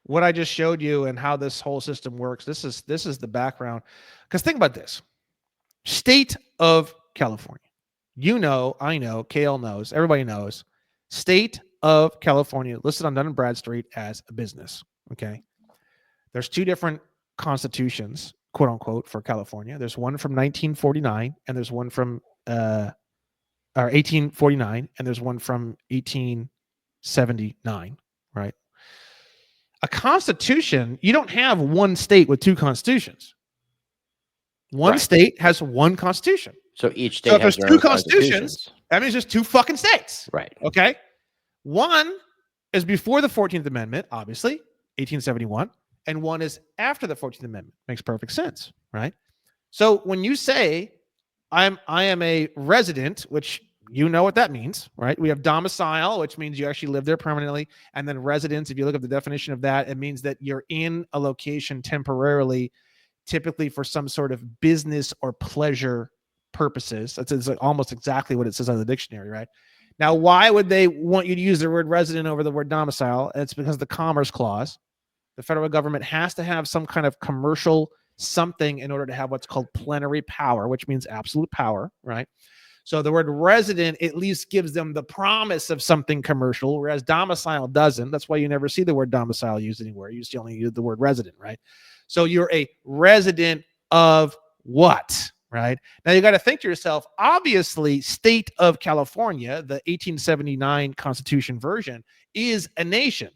What I just showed you and how this whole system works. This is the background. Because think about this: state of California. I know, KL knows, everybody knows. State of California listed on Dun & Bradstreet as a business. Okay. There's two different constitutions, quote unquote, for California. There's one from 1949 and there's one from 1849 and there's one from 1879, right? A constitution, you don't have one state with two constitutions. One state has one constitution. So each state has their own constitutions. That means there's two fucking states. Right. Okay. One is before the 14th Amendment, obviously, 1871, and one is after the 14th Amendment. Makes perfect sense, right? So when you say I am a resident, which you know what that means, right? We have domicile, which means you actually live there permanently, and then residence, if you look at the definition of that, it means that you're in a location temporarily, typically for some sort of business or pleasure purposes. That's almost exactly what it says on the dictionary, right? Now, why would they want you to use the word resident over the word domicile? It's because of the Commerce Clause. The federal government has to have some kind of commercial something in order to have what's called plenary power, which means absolute power, right? So the word resident at least gives them the promise of something commercial, whereas domicile doesn't. That's why you never see the word domicile used anywhere. You see only use the word resident, right? So you're a resident of what, right? Now you got to think to yourself, obviously, state of California, the 1879 Constitution version, is a nation.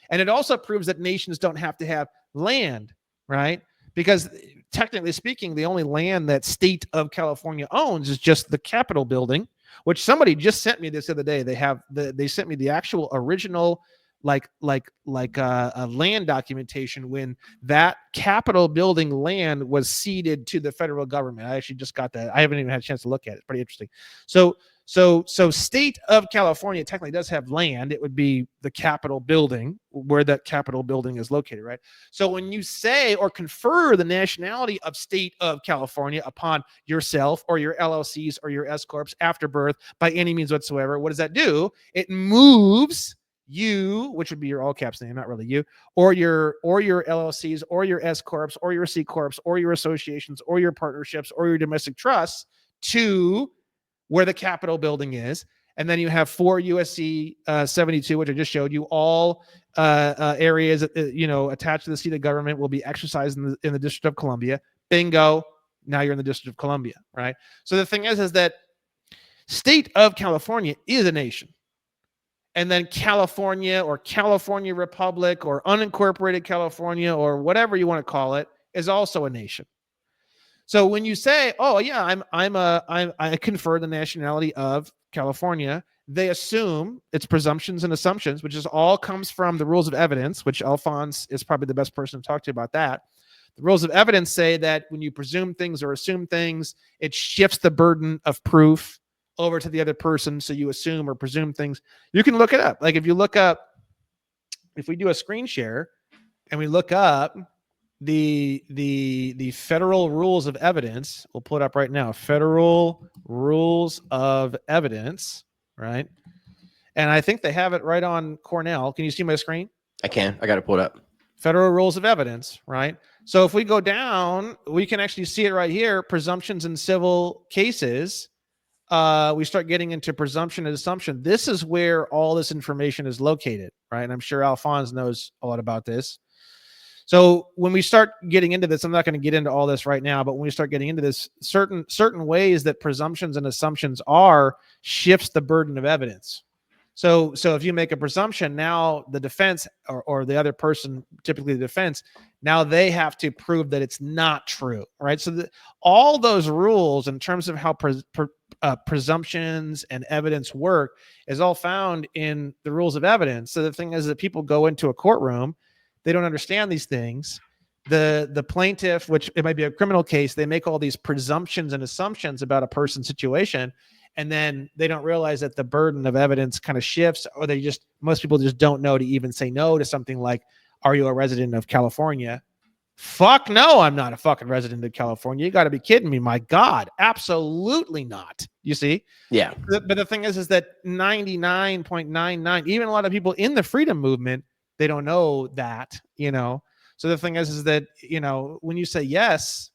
And it also proves that nations don't have to have land, right? Because technically speaking, the only land that state of California owns is just the Capitol building, which somebody just sent me this other day. They sent me the actual original like a land documentation when that Capitol building land was ceded to the federal government. I actually just got that. I haven't even had a chance to look at it. It's pretty interesting. So state of California technically does have land. It would be the Capitol building, where that Capitol building is located, right? So when you say or confer the nationality of state of California upon yourself or your LLCs or your S corps after birth by any means whatsoever, what does that do? It moves you, which would be your all caps name, not really you, or your LLCs or your S corps or your C corps or your associations or your partnerships or your domestic trusts to where the Capitol building is. And then you have 4 USC 72, which I just showed you. All areas attached to the seat of government will be exercised in the District of Columbia. Bingo. Now you're in the District of Columbia, right? So the thing is that state of California is a nation. And then California or California Republic or unincorporated California or whatever you want to call it is also a nation. So when you say, "Oh yeah, I confer the nationality of California," they assume it's presumptions and assumptions, which is all comes from the rules of evidence, which Alphonse is probably the best person to talk to about that. The rules of evidence say that when you presume things or assume things, it shifts the burden of proof over to the other person. So you assume or presume things. You can look it up. Like if we do a screen share and we look up the federal rules of evidence, we'll pull it up right now. Federal rules of evidence, right? And I think they have it right on Cornell. Can you see my screen? I can. I got to pull it up. Federal rules of evidence, right? So if we go down, we can actually see it right here. Presumptions in civil cases. We start getting into presumption and assumption. This is where all this information is located, right? And I'm sure Alphonse knows a lot about this. So when we start getting into this, I'm not going to get into all this right now, but when we start getting into this, certain ways that presumptions and assumptions shifts the burden of evidence. So if you make a presumption, now the defense or the other person, typically the defense, now they have to prove that it's not true, right? So all those rules in terms of how presumptions and evidence work is all found in the rules of evidence. So the thing is that people go into a courtroom, they don't understand these things. The plaintiff, which it might be a criminal case, they make all these presumptions and assumptions about a person's situation. And then they don't realize that the burden of evidence kind of shifts, or most people just don't know to even say no to something like, are you a resident of California? Fuck no, I'm not a fucking resident of California. You got to be kidding me. My God, absolutely not. You see? Yeah. But the thing is that 99.99, even a lot of people in the freedom movement, they don't know that, So the thing is that, when you say yes,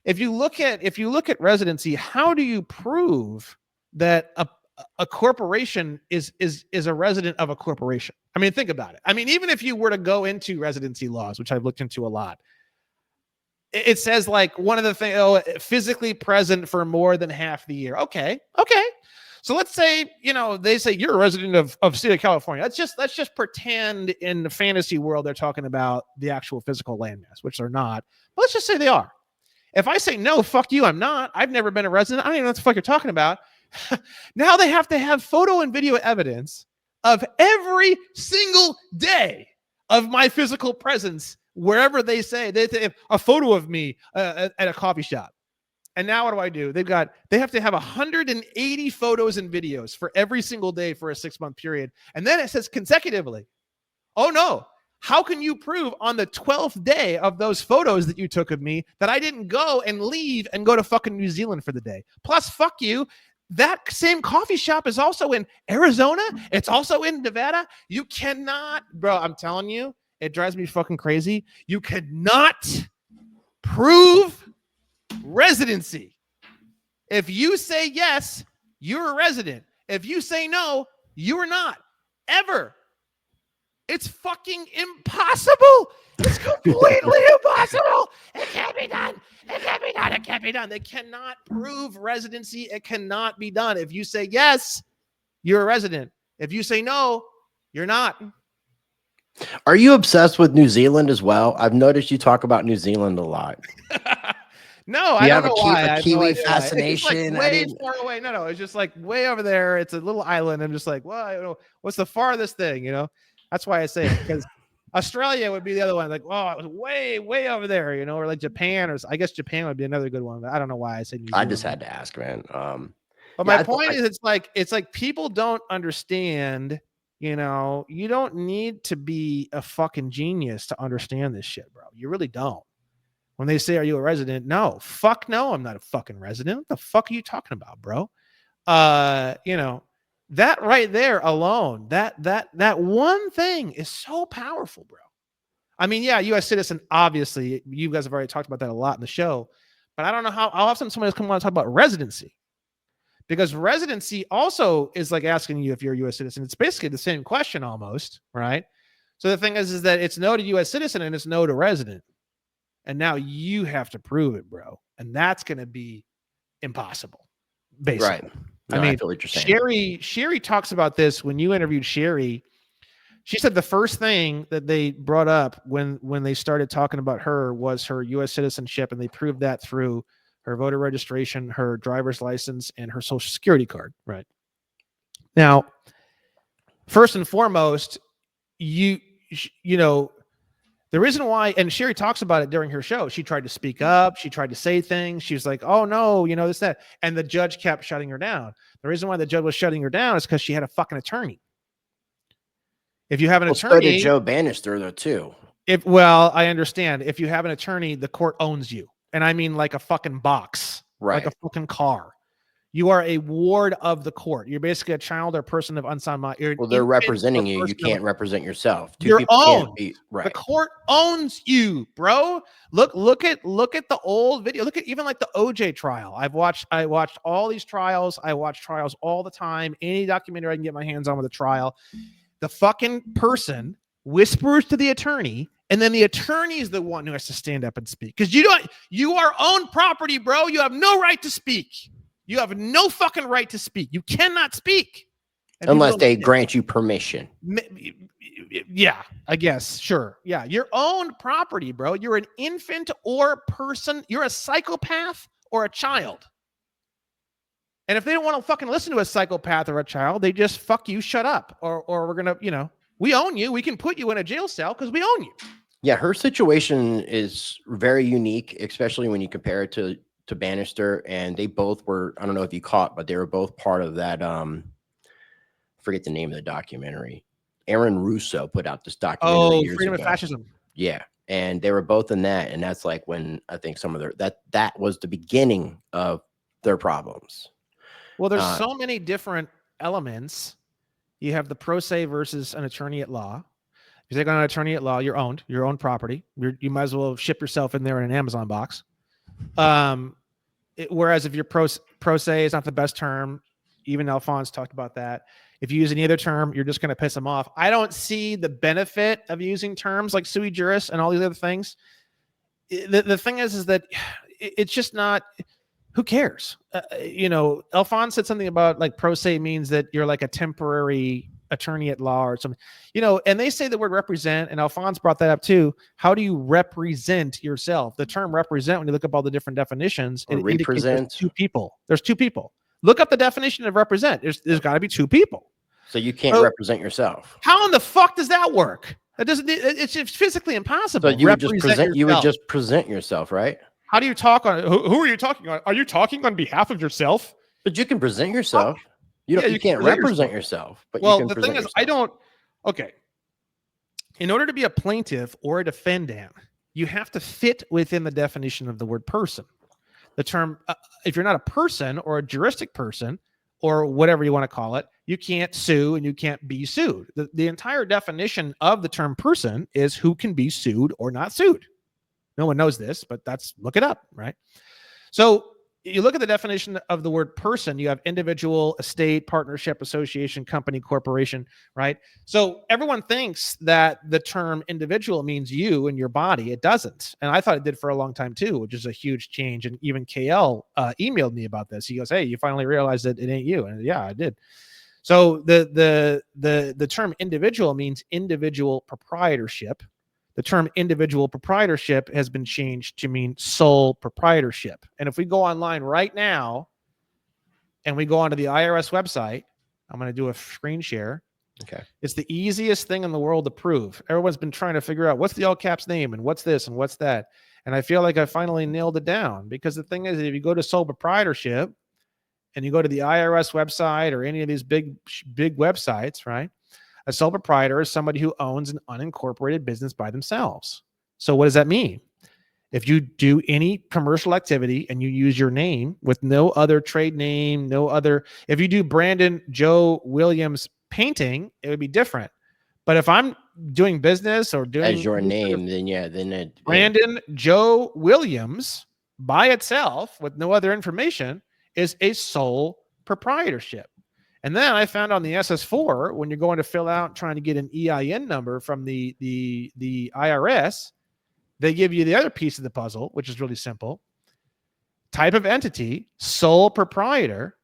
if you look at residency, how do you prove that a corporation is a resident of a corporation? I mean, think about it. I mean, even if you were to go into residency laws, which I've looked into a lot, it says like one of the things, physically present for more than half the year. Okay. So let's say, they say you're a resident of state of California. Let's just pretend in the fantasy world they're talking about the actual physical landmass, which they're not. But let's just say they are. If I say, no, fuck you, I'm not, I've never been a resident, I don't even know what the fuck you're talking about. Now they have to have photo and video evidence of every single day of my physical presence, wherever they say. They have a photo of me at a coffee shop. And now what do? They have to have 180 photos and videos for every single day for a 6-month period. And then it says consecutively. Oh no. How can you prove on the 12th day of those photos that you took of me that I didn't go and leave and go to fucking New Zealand for the day? Plus, fuck you. That same coffee shop is also in Arizona. It's also in Nevada. You cannot, bro, I'm telling you, it drives me fucking crazy. You cannot prove residency. If you say yes, you're a resident. If you say no, you are not. Ever. It's fucking impossible. It's completely impossible. It can't be done. It can't be done. It can't be done. They cannot prove residency. It cannot be done. If you say yes, you're a resident. If you say no, you're not. Are you obsessed with New Zealand as well? I've noticed you talk about New Zealand a lot. No, I don't know why. A Kiwi It's fascination. just like way far away. No, it's just like way over there. It's a little island. I'm just like, well, I don't know. What's the farthest thing, That's why I say it, because Australia would be the other one. Like, oh, it was way, way over there, or like Japan, or I guess Japan would be another good one. But I don't know why I say New Zealand. I just had to ask, man. But my point is, it's like people don't understand. You don't need to be a fucking genius to understand this shit, bro. You really don't. When they say, "Are you a resident?" No, fuck no, I'm not a fucking resident. What the fuck are you talking about, bro? That right there alone, that one thing is so powerful, bro. I mean, yeah, U.S. citizen, obviously, you guys have already talked about that a lot in the show, but I don't know how often somebody's come on to talk about residency, because residency also is like asking you if you're a U.S. citizen. It's basically the same question almost, right? So the thing is that it's no to U.S. citizen and it's no to resident. And now you have to prove it, bro. And that's going to be impossible, basically. Right. No, I mean, I feel what you're saying. Sherry talks about this when you interviewed Sherry. She said the first thing that they brought up when they started talking about her was her U.S. citizenship, and they proved that through her voter registration, her driver's license, and her social security card. Right. Now, first and foremost, you know, the reason why, and Sherry talks about it during her show, she tried to speak up. She tried to say things. She was like, oh, no, this, that. And the judge kept shutting her down. The reason why the judge was shutting her down is because she had a fucking attorney. If you have an attorney. So did Joe Bannister, though, too. I understand. If you have an attorney, the court owns you. And I mean like a fucking box, right? Like a fucking car. You are a ward of the court. You're basically a child or person of unsound mind. Well, they're representing you. You can't represent yourself. You're owned. Right. The court owns you, bro. Look at the old video. Look at even like the OJ trial. I watched all these trials. I watch trials all the time. Any documentary I can get my hands on with a trial. The fucking person whispers to the attorney And then the attorney is the one who has to stand up and speak. Because you are owned property, bro. You have no right to speak. You have no fucking right to speak. You cannot speak. Unless they grant you permission. Yeah, I guess. Sure. Yeah. You're owned property, bro. You're an infant or person. You're a psychopath or a child. And if they don't want to fucking listen to a psychopath or a child, they just fuck you, shut up. Or we're going to, we own you. We can put you in a jail cell because we own you. Yeah, her situation is very unique, especially when you compare it to Bannister. And they both were, I don't know if you caught, but they were both part of that. Forget the name of the documentary. Aaron Russo put out this documentary years Freedom ago. of Fascism. Yeah. And they were both in that. And that's like when I think some of that was the beginning of their problems. Well, there's so many different elements. You have the pro se versus an attorney at law. If you take on an attorney at law, you're owned, your own property. You might as well ship yourself in there in an Amazon box. Whereas if you're pro se is not the best term. Even Alphonse talked about that. If you use any other term, you're just going to piss them off. I don't see the benefit of using terms like sui juris and all these other things. The thing is that it's just not. Who cares? Alphonse said something about like pro se means that you're like a temporary attorney at law or something, and they say the word represent, and Alphonse brought that up too. How do you represent yourself? The term represent, when you look up all the different definitions, it indicates there's two people. There's two people. Look up the definition of represent. There's got to be two people. So you can't represent yourself. How in the fuck does that work? That doesn't. It's physically impossible. So you would just present yourself, right? How do you talk on? Who are you talking on? Are you talking on behalf of yourself? But you can present yourself. You can't represent yourself. But well, you can the thing is, I don't. Okay. In order to be a plaintiff or a defendant, you have to fit within the definition of the word person. The term, if you're not a person or a juristic person or whatever you want to call it, you can't sue and you can't be sued. The entire definition of the term person is who can be sued or not sued. No one knows this, but look it up, right? So you look at the definition of the word person, you have individual, estate, partnership, association, company, corporation, right? So everyone thinks that the term individual means you and your body. It doesn't. And I thought it did for a long time too, which is a huge change. And even KL emailed me about this. He goes, "Hey, you finally realized that it ain't you." And yeah, I did. So the term individual means individual proprietorship. The term individual proprietorship has been changed to mean sole proprietorship. And if we go online right now and we go onto the IRS website, I'm going to do a screen share. Okay. It's the easiest thing in the world to prove. Everyone's been trying to figure out what's the all caps name and what's this and what's that. And I feel like I finally nailed it down, because the thing is, if you go to sole proprietorship and you go to the IRS website or any of these big websites, right? A sole proprietor is somebody who owns an unincorporated business by themselves. So what does that mean? If you do any commercial activity and you use your name with no other trade name, if you do Brandon Joe Williams painting, it would be different. But if I'm doing business or doing as your name, then Brandon Joe Williams by itself with no other information is a sole proprietorship. And then I found on the SS4, when you're going to fill out trying to get an EIN number from the IRS, they give you the other piece of the puzzle, which is really simple. Type of entity, sole proprietor,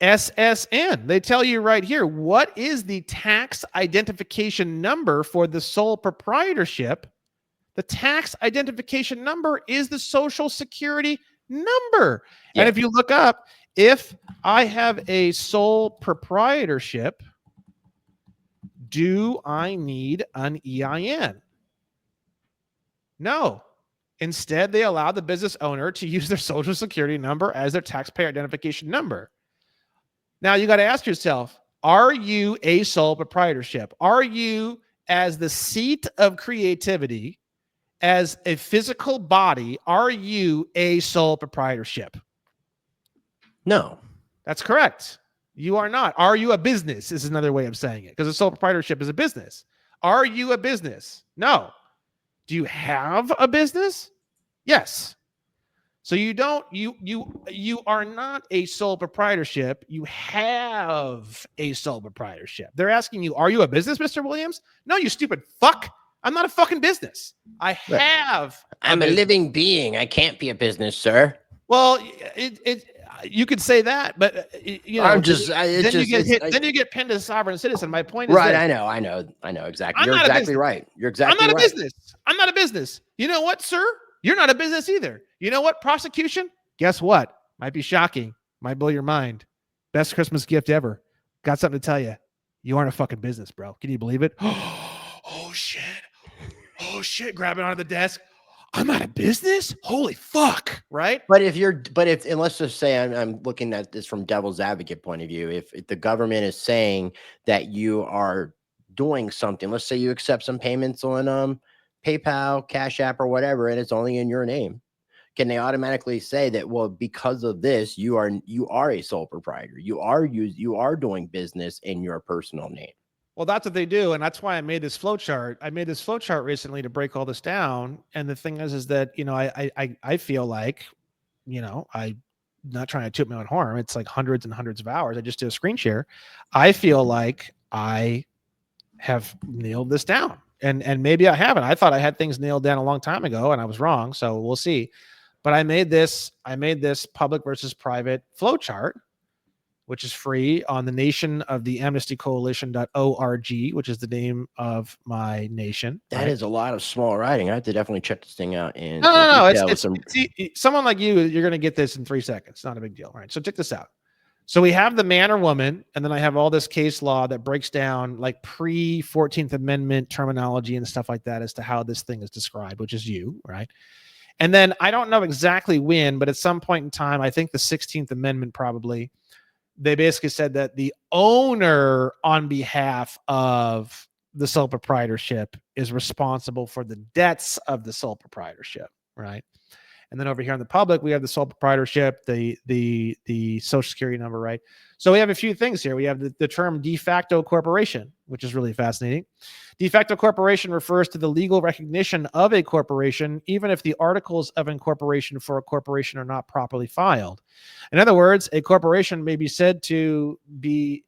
SSN. They tell you right here, what is the tax identification number for the sole proprietorship? The tax identification number is the Social Security number. Yeah. And if you look up, if I have a sole proprietorship, do I need an EIN? No. Instead, they allow the business owner to use their Social Security number as their taxpayer identification number. Now, you got to ask yourself, are you a sole proprietorship? Are you, as the seat of creativity, as a physical body, are you a sole proprietorship? No. That's correct. You are not. Are you a business is another way of saying it, because a sole proprietorship is a business. Are you a business? No. Do you have a business? Yes. So you are not a sole proprietorship. You have a sole proprietorship. They're asking you, are you a business, Mr. Williams? No, you stupid fuck. I'm not a fucking business. I Right. have I'm a business. living being. I can't be a business, sir. Well, you could say that, but I'm just, it's then you just, get it's hit. Then you get pinned as a sovereign citizen. My point is right. this: I know exactly. I'm You're not a exactly business. right. You're I'm exactly not a right. business. I'm not a business. You know what, sir? You're not a business either. You know what? Prosecution? Guess what? Might be shocking. Might blow your mind. Best Christmas gift ever. Got something to tell you. You aren't a fucking business, bro. Can you believe it? Oh shit. Oh shit. Grab it onto the desk. I'm out of business? Holy fuck. Right? And let's just say I'm looking at this from devil's advocate point of view. If the government is saying that you are doing something, let's say you accept some payments on PayPal, Cash App, or whatever, and it's only in your name, can they automatically say that, well, because of this, you are a sole proprietor, you are doing business in your personal name? Well, that's what they do, and that's why I made this flow chart. I made this flow chart recently to break all this down. And the thing is that I feel like I not trying to toot my own horn. It's like hundreds and hundreds of hours. I just did a screen share. I feel like I have nailed this down, and maybe I haven't. I thought I had things nailed down a long time ago, and I was wrong. So we'll see. But I made this public versus private flow chart, which is free on the Nation of the Amnesty Coalition.org, which is the name of my nation. That is a lot of small writing. I have to definitely check this thing out in No. detail with some. Someone like you're going to get this in 3 seconds. Not a big deal, right? So check this out. So we have the man or woman, and then I have all this case law that breaks down like pre-14th Amendment terminology and stuff like that as to how this thing is described, which is you, right? And then I don't know exactly when, but at some point in time, I think the 16th Amendment probably, they basically said that the owner on behalf of the sole proprietorship is responsible for the debts of the sole proprietorship, right? And then over here in the public, we have the sole proprietorship, the social security number, right? So we have a few things here. We have the term de facto corporation, which is really fascinating. De facto corporation refers to the legal recognition of a corporation, even if the articles of incorporation for a corporation are not properly filed. In other words, a corporation may be said to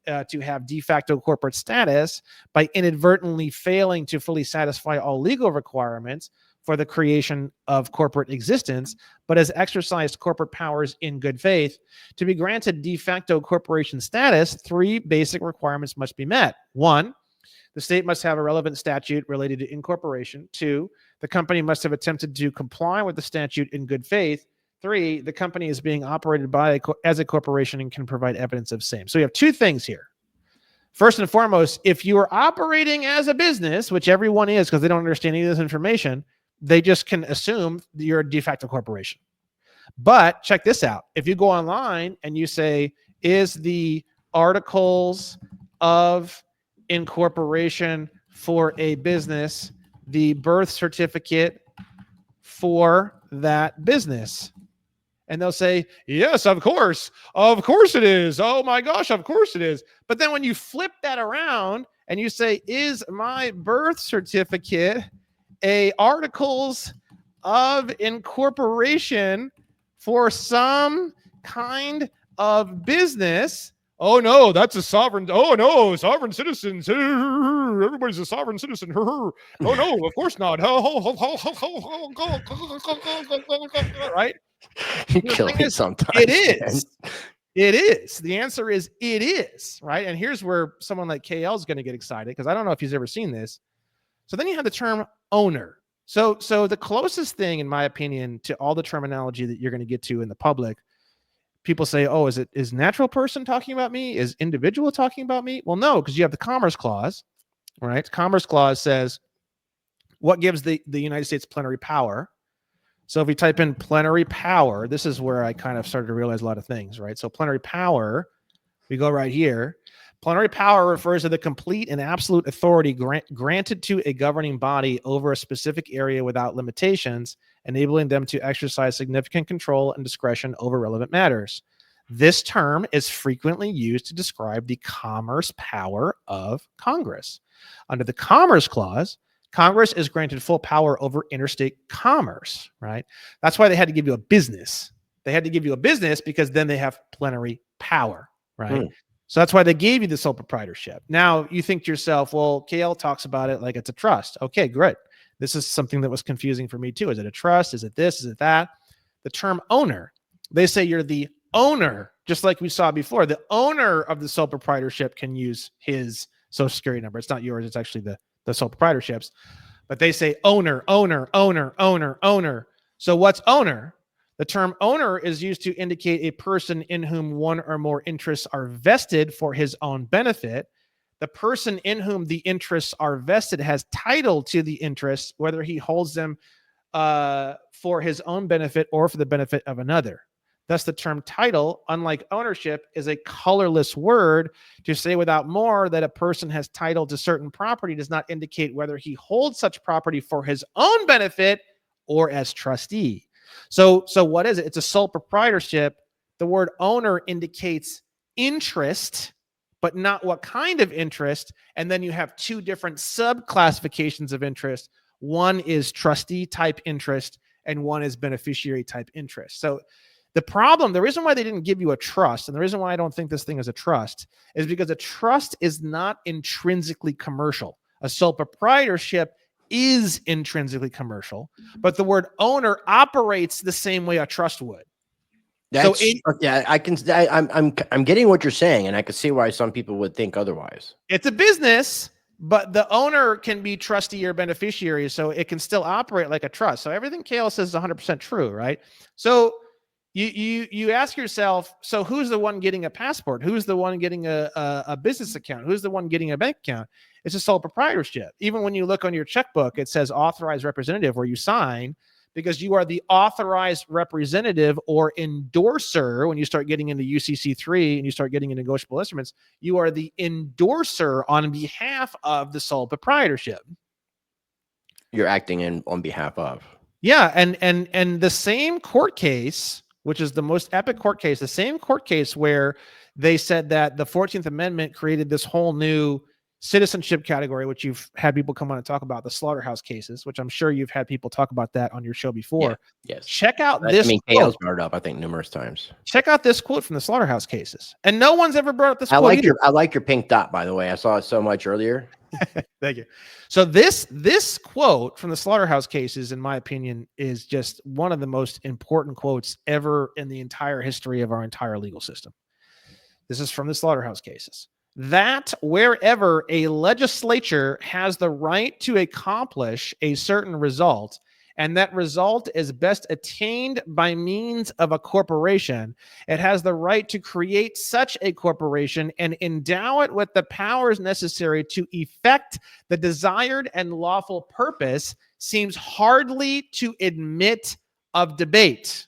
have de facto corporate status by inadvertently failing to fully satisfy all legal requirements for the creation of corporate existence, but has exercised corporate powers in good faith. To be granted de facto corporation status, 3 basic requirements must be met. 1, the state must have a relevant statute related to incorporation. 2, the company must have attempted to comply with the statute in good faith. 3, the company is being operated as a corporation and can provide evidence of same. So we have 2 things here. First and foremost, if you are operating as a business, which everyone is because they don't understand any of this information, they just can assume you're a de facto corporation. But check this out. If you go online and you say, is the articles of incorporation for a business the birth certificate for that business? And they'll say, yes, of course it is. Oh my gosh, of course it is. But then when you flip that around and you say, is my birth certificate a articles of incorporation for some kind of business? Oh no, that's a sovereign. Oh no, sovereign citizens. Everybody's a sovereign citizen. Oh no, of course not. Right? You The kill thing me is, sometimes. it Man. is. It is. The answer is it is, right? And here's where someone like KL is going to get excited because I don't know if he's ever seen this. So then you have the term owner. So the closest thing, in my opinion, to all the terminology that you're going to get to in the public, people say, oh, is natural person talking about me? Is individual talking about me? Well, no, because you have the Commerce Clause, right? Commerce Clause says what gives the United States plenary power. So if we type in plenary power, this is where I kind of started to realize a lot of things, right? So plenary power, we go right here. Plenary power refers to the complete and absolute authority granted to a governing body over a specific area without limitations, enabling them to exercise significant control and discretion over relevant matters. This term is frequently used to describe the commerce power of Congress. Under the Commerce Clause, Congress is granted full power over interstate commerce, right? That's why they had to give you a business. They had to give you a business because then they have plenary power, right? So that's why they gave you the sole proprietorship. Now you think to yourself, well, KL talks about it like it's a trust. Okay, great. This is something that was confusing for me too. Is it a trust? Is it this? Is it that? The term owner, they say you're the owner, just like we saw before. The owner of the sole proprietorship can use his social security number. It's not yours. It's actually the sole proprietorships. But they say owner, owner, owner, owner, owner. So what's owner? The term owner is used to indicate a person in whom one or more interests are vested for his own benefit. The person in whom the interests are vested has title to the interests, whether he holds them for his own benefit or for the benefit of another. Thus, the term title, unlike ownership, is a colorless word. To say without more that a person has title to certain property does not indicate whether he holds such property for his own benefit or as trustee. So what is it? It's a sole proprietorship. The word owner indicates interest, but not what kind of interest. And then you have two different sub-classifications of interest. One is trustee type interest, and one is beneficiary type interest. So the reason why they didn't give you a trust, and the reason why I don't think this thing is a trust, is because a trust is not intrinsically commercial. A sole proprietorship is intrinsically commercial, but the word owner operates the same way a trust would. That's yeah. I'm getting what you're saying, and I can see why some people would think otherwise. It's a business, but the owner can be trustee or beneficiary, so it can still operate like a trust. So everything Kale says is 100% true, right? So you ask yourself, so who's the one getting a passport? Who's the one getting a business account? Who's the one getting a bank account? It's a sole proprietorship. Even when you look on your checkbook, it says authorized representative, where you sign, because you are the authorized representative or endorser. When you start getting into UCC3 and you start getting into negotiable instruments, you are the endorser on behalf of the sole proprietorship. You're acting on behalf of. Yeah, and the same court case, which is the most epic court case, the same court case where they said that the 14th Amendment created this whole new citizenship category, which you've had people come on and talk about, the slaughterhouse cases, which I'm sure you've had people talk about that on your show before. Yeah, yes. Check out this. I mean, Kale's brought it up, I think, numerous times. Check out this quote from the slaughterhouse cases. And no one's ever brought up this quote. I like your pink dot, by the way. I saw it so much earlier. Thank you. So this quote from the slaughterhouse cases, in my opinion, is just one of the most important quotes ever in the entire history of our entire legal system. This is from the slaughterhouse cases. That wherever a legislature has the right to accomplish a certain result, and that result is best attained by means of a corporation, it has the right to create such a corporation and endow it with the powers necessary to effect the desired and lawful purpose, seems hardly to admit of debate.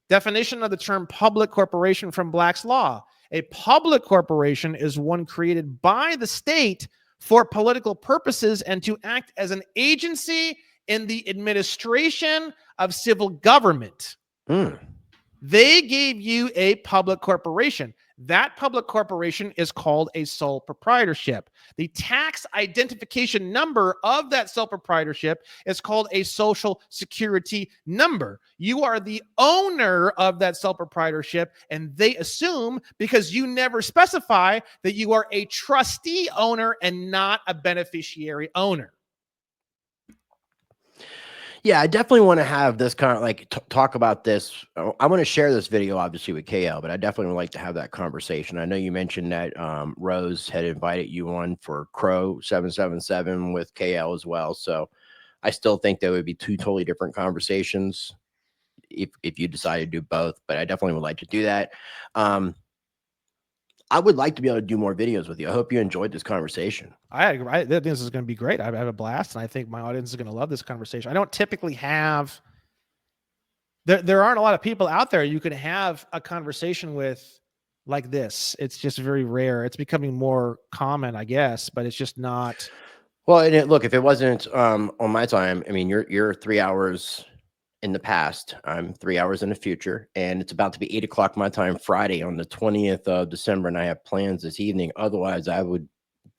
Definition of the term public corporation from Black's Law. A public corporation is one created by the state for political purposes and to act as an agency in the administration of civil government. They gave you a public corporation. That public corporation is called a sole proprietorship. The tax identification number of that sole proprietorship is called a social security number. You are the owner of that sole proprietorship, and they assume, because you never specify, that you are a trustee owner and not a beneficiary owner. Yeah, I definitely want to have this kind of like talk about this. I want to share this video, obviously, with KL, but I definitely would like to have that conversation. I know you mentioned that Rose had invited you on for Crow 777 with KL as well. So I still think there would be two totally different conversations if you decide to do both, but I definitely would like to do that. I would like to be able to do more videos with you. I hope you enjoyed this conversation. I think this is going to be great. I have a blast, and I think my audience is going to love this conversation. I don't typically have there aren't a lot of people out there you could have a conversation with like this. It's just very rare. It's becoming more common, I guess, but it's just not. Well, and look, if it wasn't on my time, I mean, you're 3 hours in the past. I'm 3 hours in the future, and it's about to be 8 o'clock my time Friday on the 20th of December, and I have plans this evening. Otherwise,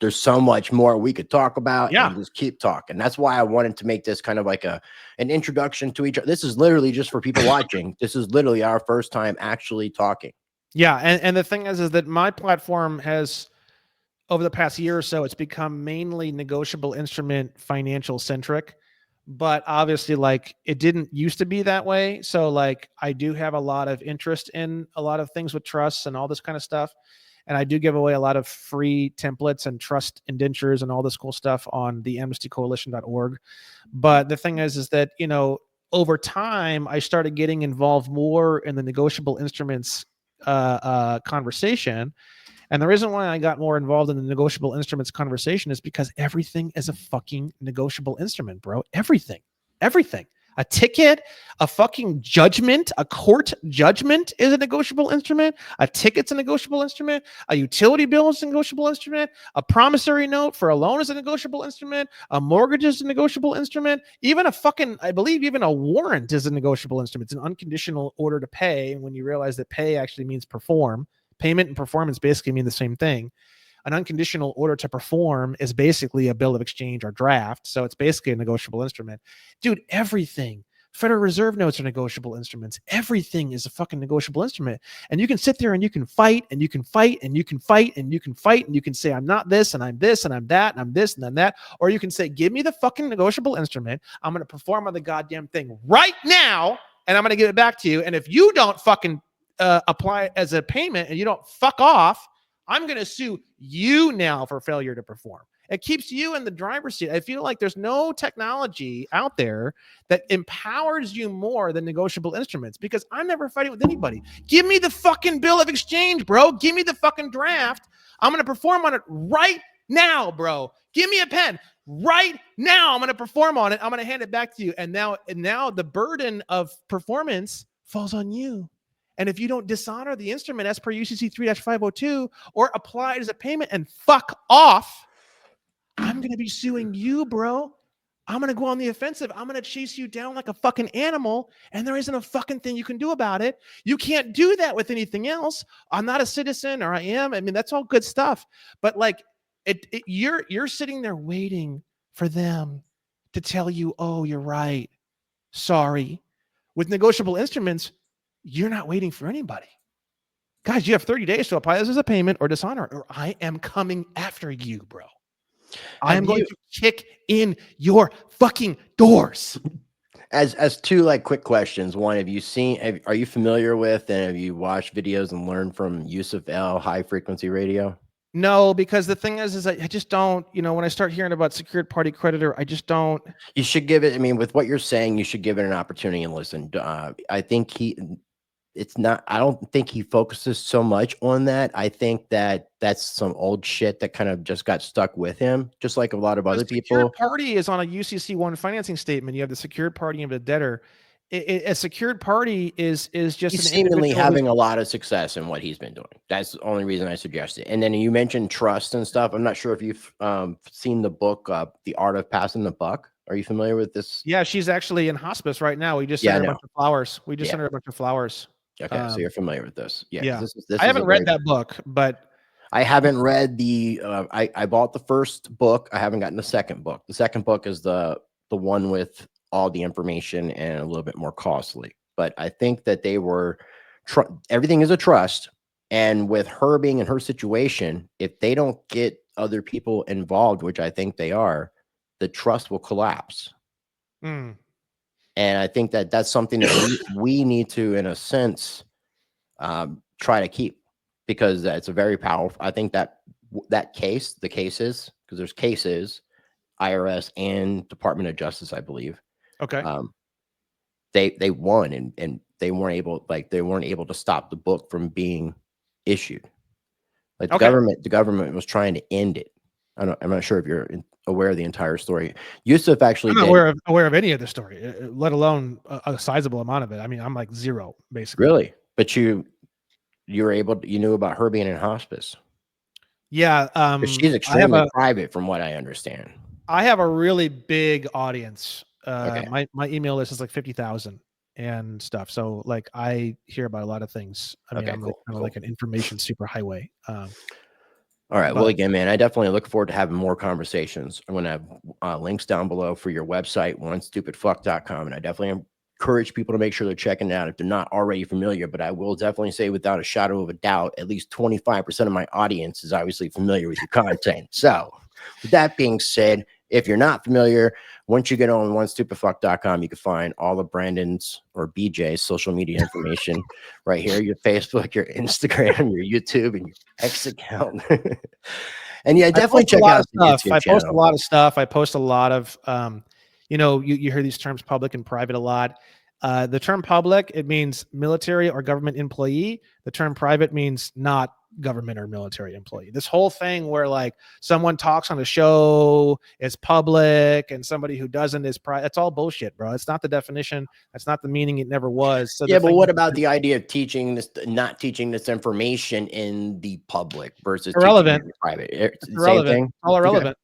there's so much more we could talk about and just keep talking. That's why I wanted to make this kind of like an introduction to each other. This is literally just for people watching. This is literally our first time actually talking. Yeah. And the thing is that my platform has, over the past year or so, it's become mainly negotiable instrument financial centric. but obviously like it didn't used to be that way. So like I do have a lot of interest in a lot of things with trusts and all this kind of stuff. And I do give away a lot of free templates and trust indentures and all this cool stuff on the amnestycoalition.org. But the thing is that, you know, over time, I started getting involved more in the negotiable instruments conversation. And the reason why I got more involved in the negotiable instruments conversation is because everything is a fucking negotiable instrument, bro. Everything, everything. A ticket, a fucking judgment, a court judgment is a negotiable instrument. A ticket's a negotiable instrument. A utility bill is a negotiable instrument. A promissory note for a loan is a negotiable instrument. A mortgage is a negotiable instrument. Even a fucking, I believe even a warrant is a negotiable instrument. It's an unconditional order to pay. And when you realize that pay actually means perform, payment and performance basically mean the same thing. An unconditional order to perform is basically a bill of exchange or draft. So it's basically a negotiable instrument. Dude, everything. Federal Reserve notes are negotiable instruments. Everything is a fucking negotiable instrument. And you can sit there and you can fight and you can fight and you can fight and you can fight and you can say, I'm not this and I'm this and I'm that and I'm this and I'm that. Or you can say, give me the fucking negotiable instrument. I'm going to perform on the goddamn thing right now and I'm going to give it back to you. And if you don't fucking apply it as a payment and you don't fuck off, I'm going to sue you now for failure to perform. It keeps you in the driver's seat. I feel like there's no technology out there that empowers you more than negotiable instruments because I'm never fighting with anybody. Give me the fucking bill of exchange, bro. Give me the fucking draft. I'm going to perform on it right now, bro. Give me a pen right now. I'm going to perform on it. I'm going to hand it back to you. And now the burden of performance falls on you. And if you don't dishonor the instrument as per UCC 3-502 or apply it as a payment and fuck off, I'm going to be suing you, bro. I'm going to go on the offensive. I'm going to chase you down like a fucking animal, and there isn't a fucking thing you can do about it. You can't do that with anything else. I'm not a citizen, or I am. I mean, that's all good stuff. But like, you're sitting there waiting for them to tell you, oh, you're right. Sorry. With negotiable instruments, you're not waiting for anybody. Guys, you have 30 days to apply this as a payment or dishonor it, or I am coming after you, bro. I am going to kick in your fucking doors. As two like quick questions. One, are you familiar with and have you watched videos and learned from Yusuf L high frequency radio? No, because the thing is I just don't, you know, when I start hearing about secured party creditor, I just don't. You should give it, I mean, with what you're saying, you should give it an opportunity and listen. I think I don't think he focuses so much on that. I think that that's some old shit that kind of just got stuck with him, just like a lot of other people. The secured party is on a UCC 1 financing statement. You have the secured party and the debtor. A secured party is just he's seemingly having a lot of success in what he's been doing. That's the only reason I suggest it. And then you mentioned trust and stuff. I'm not sure if you've seen the book, The Art of Passing the Buck. Are you familiar with this? Yeah, she's actually in hospice right now. We just sent her a bunch of flowers. Sent her a bunch of flowers. Okay, so you're familiar with this. Yeah. This I haven't read that book, but I haven't read the I bought the first book. I haven't gotten the second book. The second book is the one with all the information and a little bit more costly. But I think that they were everything is a trust. And with her being in her situation, if they don't get other people involved, which I think they are, the trust will collapse. And I think that that's something that we need to, in a sense, try to keep, because that's a very powerful. I think that the cases, because there's cases, IRS and Department of Justice, I believe. Okay. They won and they weren't able to stop the book from being issued. Like the government was trying to end it. I'm not sure if you're aware of the entire story. Yusuf actually I'm not aware of any of the story, let alone a sizable amount of it. I mean, I'm like zero, basically. Really? But you knew about her being in hospice. Yeah. She's extremely private from what I understand. I have a really big audience. My email list is like 50,000 and stuff. So like I hear about a lot of things. I mean, I'm like an information superhighway. All right. Well, again, man, I definitely look forward to having more conversations. I'm going to have links down below for your website, onestupidfuck.com. And I definitely encourage people to make sure they're checking it out if they're not already familiar. But I will definitely say, without a shadow of a doubt, at least 25% of my audience is obviously familiar with your content. So with that being said, if you're not familiar Once you get on onestupidfuck.com, you can find all of Brandon's or BJ's social media information right here, your Facebook, your Instagram, your YouTube, and your X account. And yeah, I definitely post a check lot out of the stuff. YouTube I post a channel. lot of stuff. I post a lot of, you hear these terms public and private a lot. The term public, it means military or government employee. The term private means not government or military employee. This whole thing where like someone talks on a show is public and somebody who doesn't is private. It's all bullshit, bro. It's not the definition. That's not the meaning. It never was. So Yeah, the but thing what is, about the idea of teaching this, not teaching this information in the public versus teaching it irrelevant. in the private? It's It's the same irrelevant. thing. It's all Okay. irrelevant.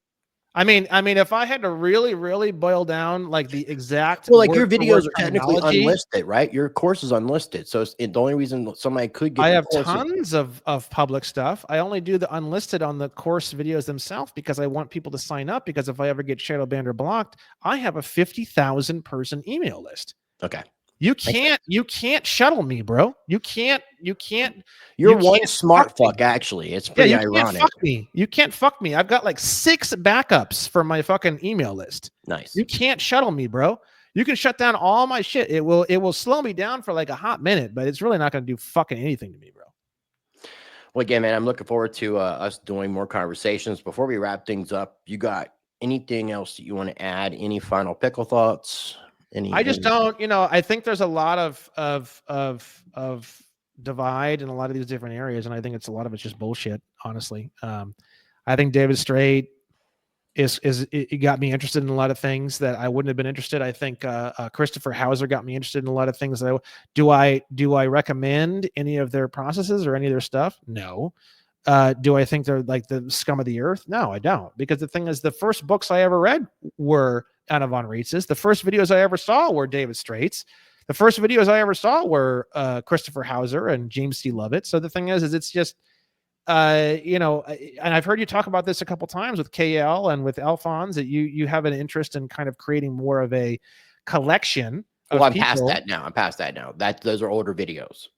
I mean, if I had to really, really boil down like the exact Well, like word your for word videos are technically terminology, unlisted, right? Your course is unlisted. So the only reason somebody could I get your have course is tons of public stuff. I only do the unlisted on the course videos themselves because I want people to sign up. Because if I ever get shadow banned or blocked, I have a 50,000 person email list. okay. You Makes sense. can't shuttle me, bro. You can't You're one fuck smart me. fuck, actually. It's Yeah, pretty you can't ironic. fuck me. You can't fuck me. I've got like 6 backups for my fucking email list. Nice. You can't shuttle me, bro. You can shut down all my shit. It will slow me down for like a hot minute, but it's really not going to do fucking anything to me, bro. Well, again, man, I'm looking forward to us doing more conversations. Before we wrap things up, you got anything else that you want to add? Any final pickle thoughts? I just don't, I think there's a lot of divide in a lot of these different areas, and I think a lot of it's just bullshit, honestly. I think David Strait it got me interested in a lot of things that I wouldn't have been interested. I think Christopher Hauser got me interested in a lot of things that do I recommend any of their processes or any of their stuff? No. Do I think they're like the scum of the earth? No, I don't. Because the thing is, the first books I ever read were Anna von Rietz's. The first videos I ever saw were David Strait's. The first videos I ever saw were Christopher Hauser and James C. Lovett. So the thing is it's just, and I've heard you talk about this a couple times with KL and with Alphonse, that you have an interest in kind of creating more of a collection. Well, I'm past that now. Those are older videos.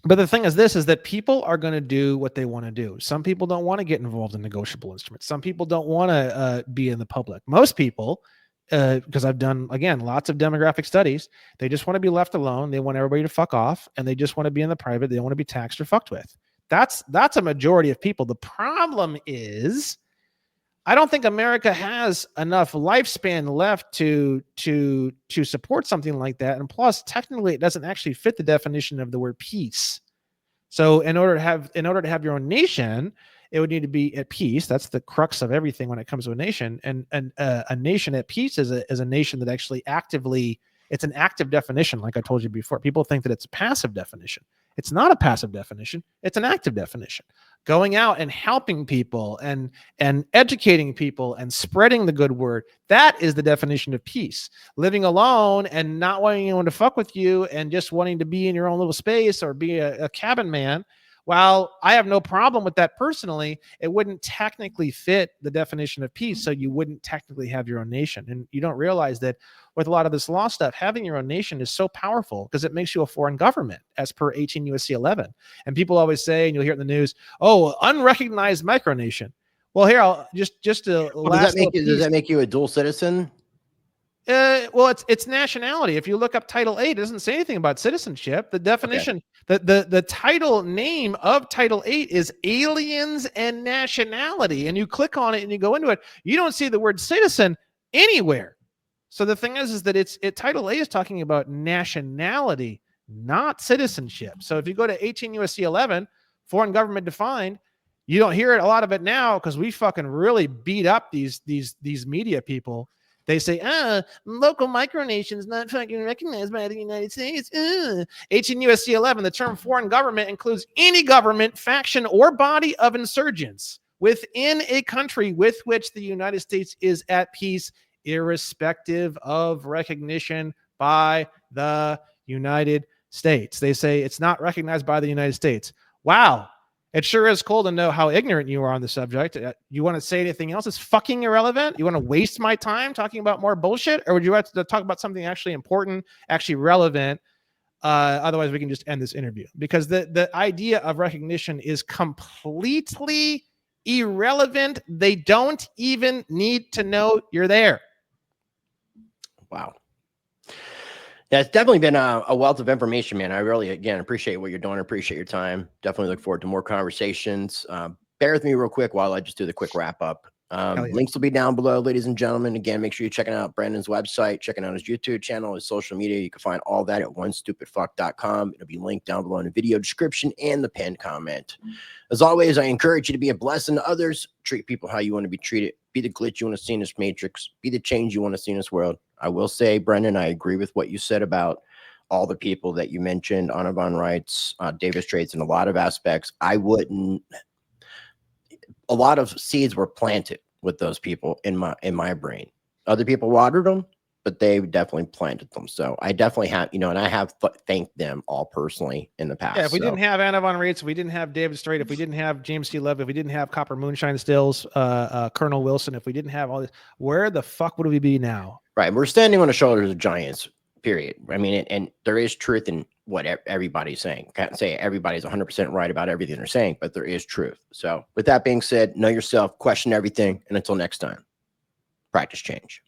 But the thing is that people are going to do what they want to do. Some people don't want to get involved in negotiable instruments. Some people don't want to be in the public. Most people, because I've done, again, lots of demographic studies, they just want to be left alone. They want everybody to fuck off, and they just want to be in the private. They don't want to be taxed or fucked with. That's a majority of people. The problem is, I don't think America has enough lifespan left to support something like that. And plus, technically, it doesn't actually fit the definition of the word peace. So, in order to have your own nation, it would need to be at peace. That's the crux of everything when it comes to a nation. And a nation at peace is a nation that actually actively. It's an active definition, like I told you before. People think that it's a passive definition. It's not a passive definition. It's an active definition. Going out and helping people and educating people and spreading the good word. That is the definition of peace. Living alone and not wanting anyone to fuck with you and just wanting to be in your own little space or be a cabin man. While I have no problem with that personally, it wouldn't technically fit the definition of peace. So you wouldn't technically have your own nation. And you don't realize that with a lot of this law stuff, having your own nation is so powerful because it makes you a foreign government as per 18 USC 11. And people always say, and you'll hear it in the news, oh, unrecognized micronation. Well, here, I'll just to Well, does that make you a dual citizen? Well, it's nationality. If you look up Title 8, it doesn't say anything about citizenship. The definition, the title name of Title 8 is aliens and nationality. And you click on it and you go into it, you don't see the word citizen anywhere. So the thing is that Title 8 is talking about nationality, not citizenship. So if you go to 18 USC 11, foreign government defined, you don't hear a lot of it now because we fucking really beat up these media people. They say, local micronations not fucking recognized by the United States. 18 USC 11, the term foreign government includes any government, faction, or body of insurgents within a country with which the United States is at peace, irrespective of recognition by the United States. They say it's not recognized by the United States. Wow. It sure is cool to know how ignorant you are on the subject. You want to say anything else? It's fucking irrelevant. You want to waste my time talking about more bullshit? Or would you like to talk about something actually important, actually relevant? Otherwise, we can just end this interview. Because the idea of recognition is completely irrelevant. They don't even need to know you're there. Wow. Yeah, it's definitely been a wealth of information, man. I really, again, appreciate what you're doing. Appreciate your time. Definitely look forward to more conversations. Bear with me real quick while I just do the quick wrap up. Yeah. Links will be down below, ladies and gentlemen. Again, make sure you're checking out Brandon's website, checking out his YouTube channel, his social media. You can find all that at onestupidfuck.com. It'll be linked down below in the video description and the pinned comment. As always, I encourage you to be a blessing to others. Treat people how you want to be treated. Be the glitch you want to see in this matrix. Be the change you want to see in this world. I will say, Brendan, I agree with what you said about all the people that you mentioned, Audubon rights, Davis Straits, in a lot of aspects. I wouldn't. A lot of seeds were planted with those people in my brain. Other people watered them, but they definitely planted them. So I definitely have, and I have thanked them all personally in the past. Yeah, if we didn't have Anna Von Reitz, if we didn't have David Strait, if we didn't have James T. Love, if we didn't have Copper Moonshine Stills, Colonel Wilson, if we didn't have all this, where the fuck would we be now? Right. We're standing on the shoulders of giants, period. I mean, and there is truth in what everybody's saying. Can't say everybody's 100% right about everything they're saying, but there is truth. So with that being said, know yourself, question everything. And until next time, practice change.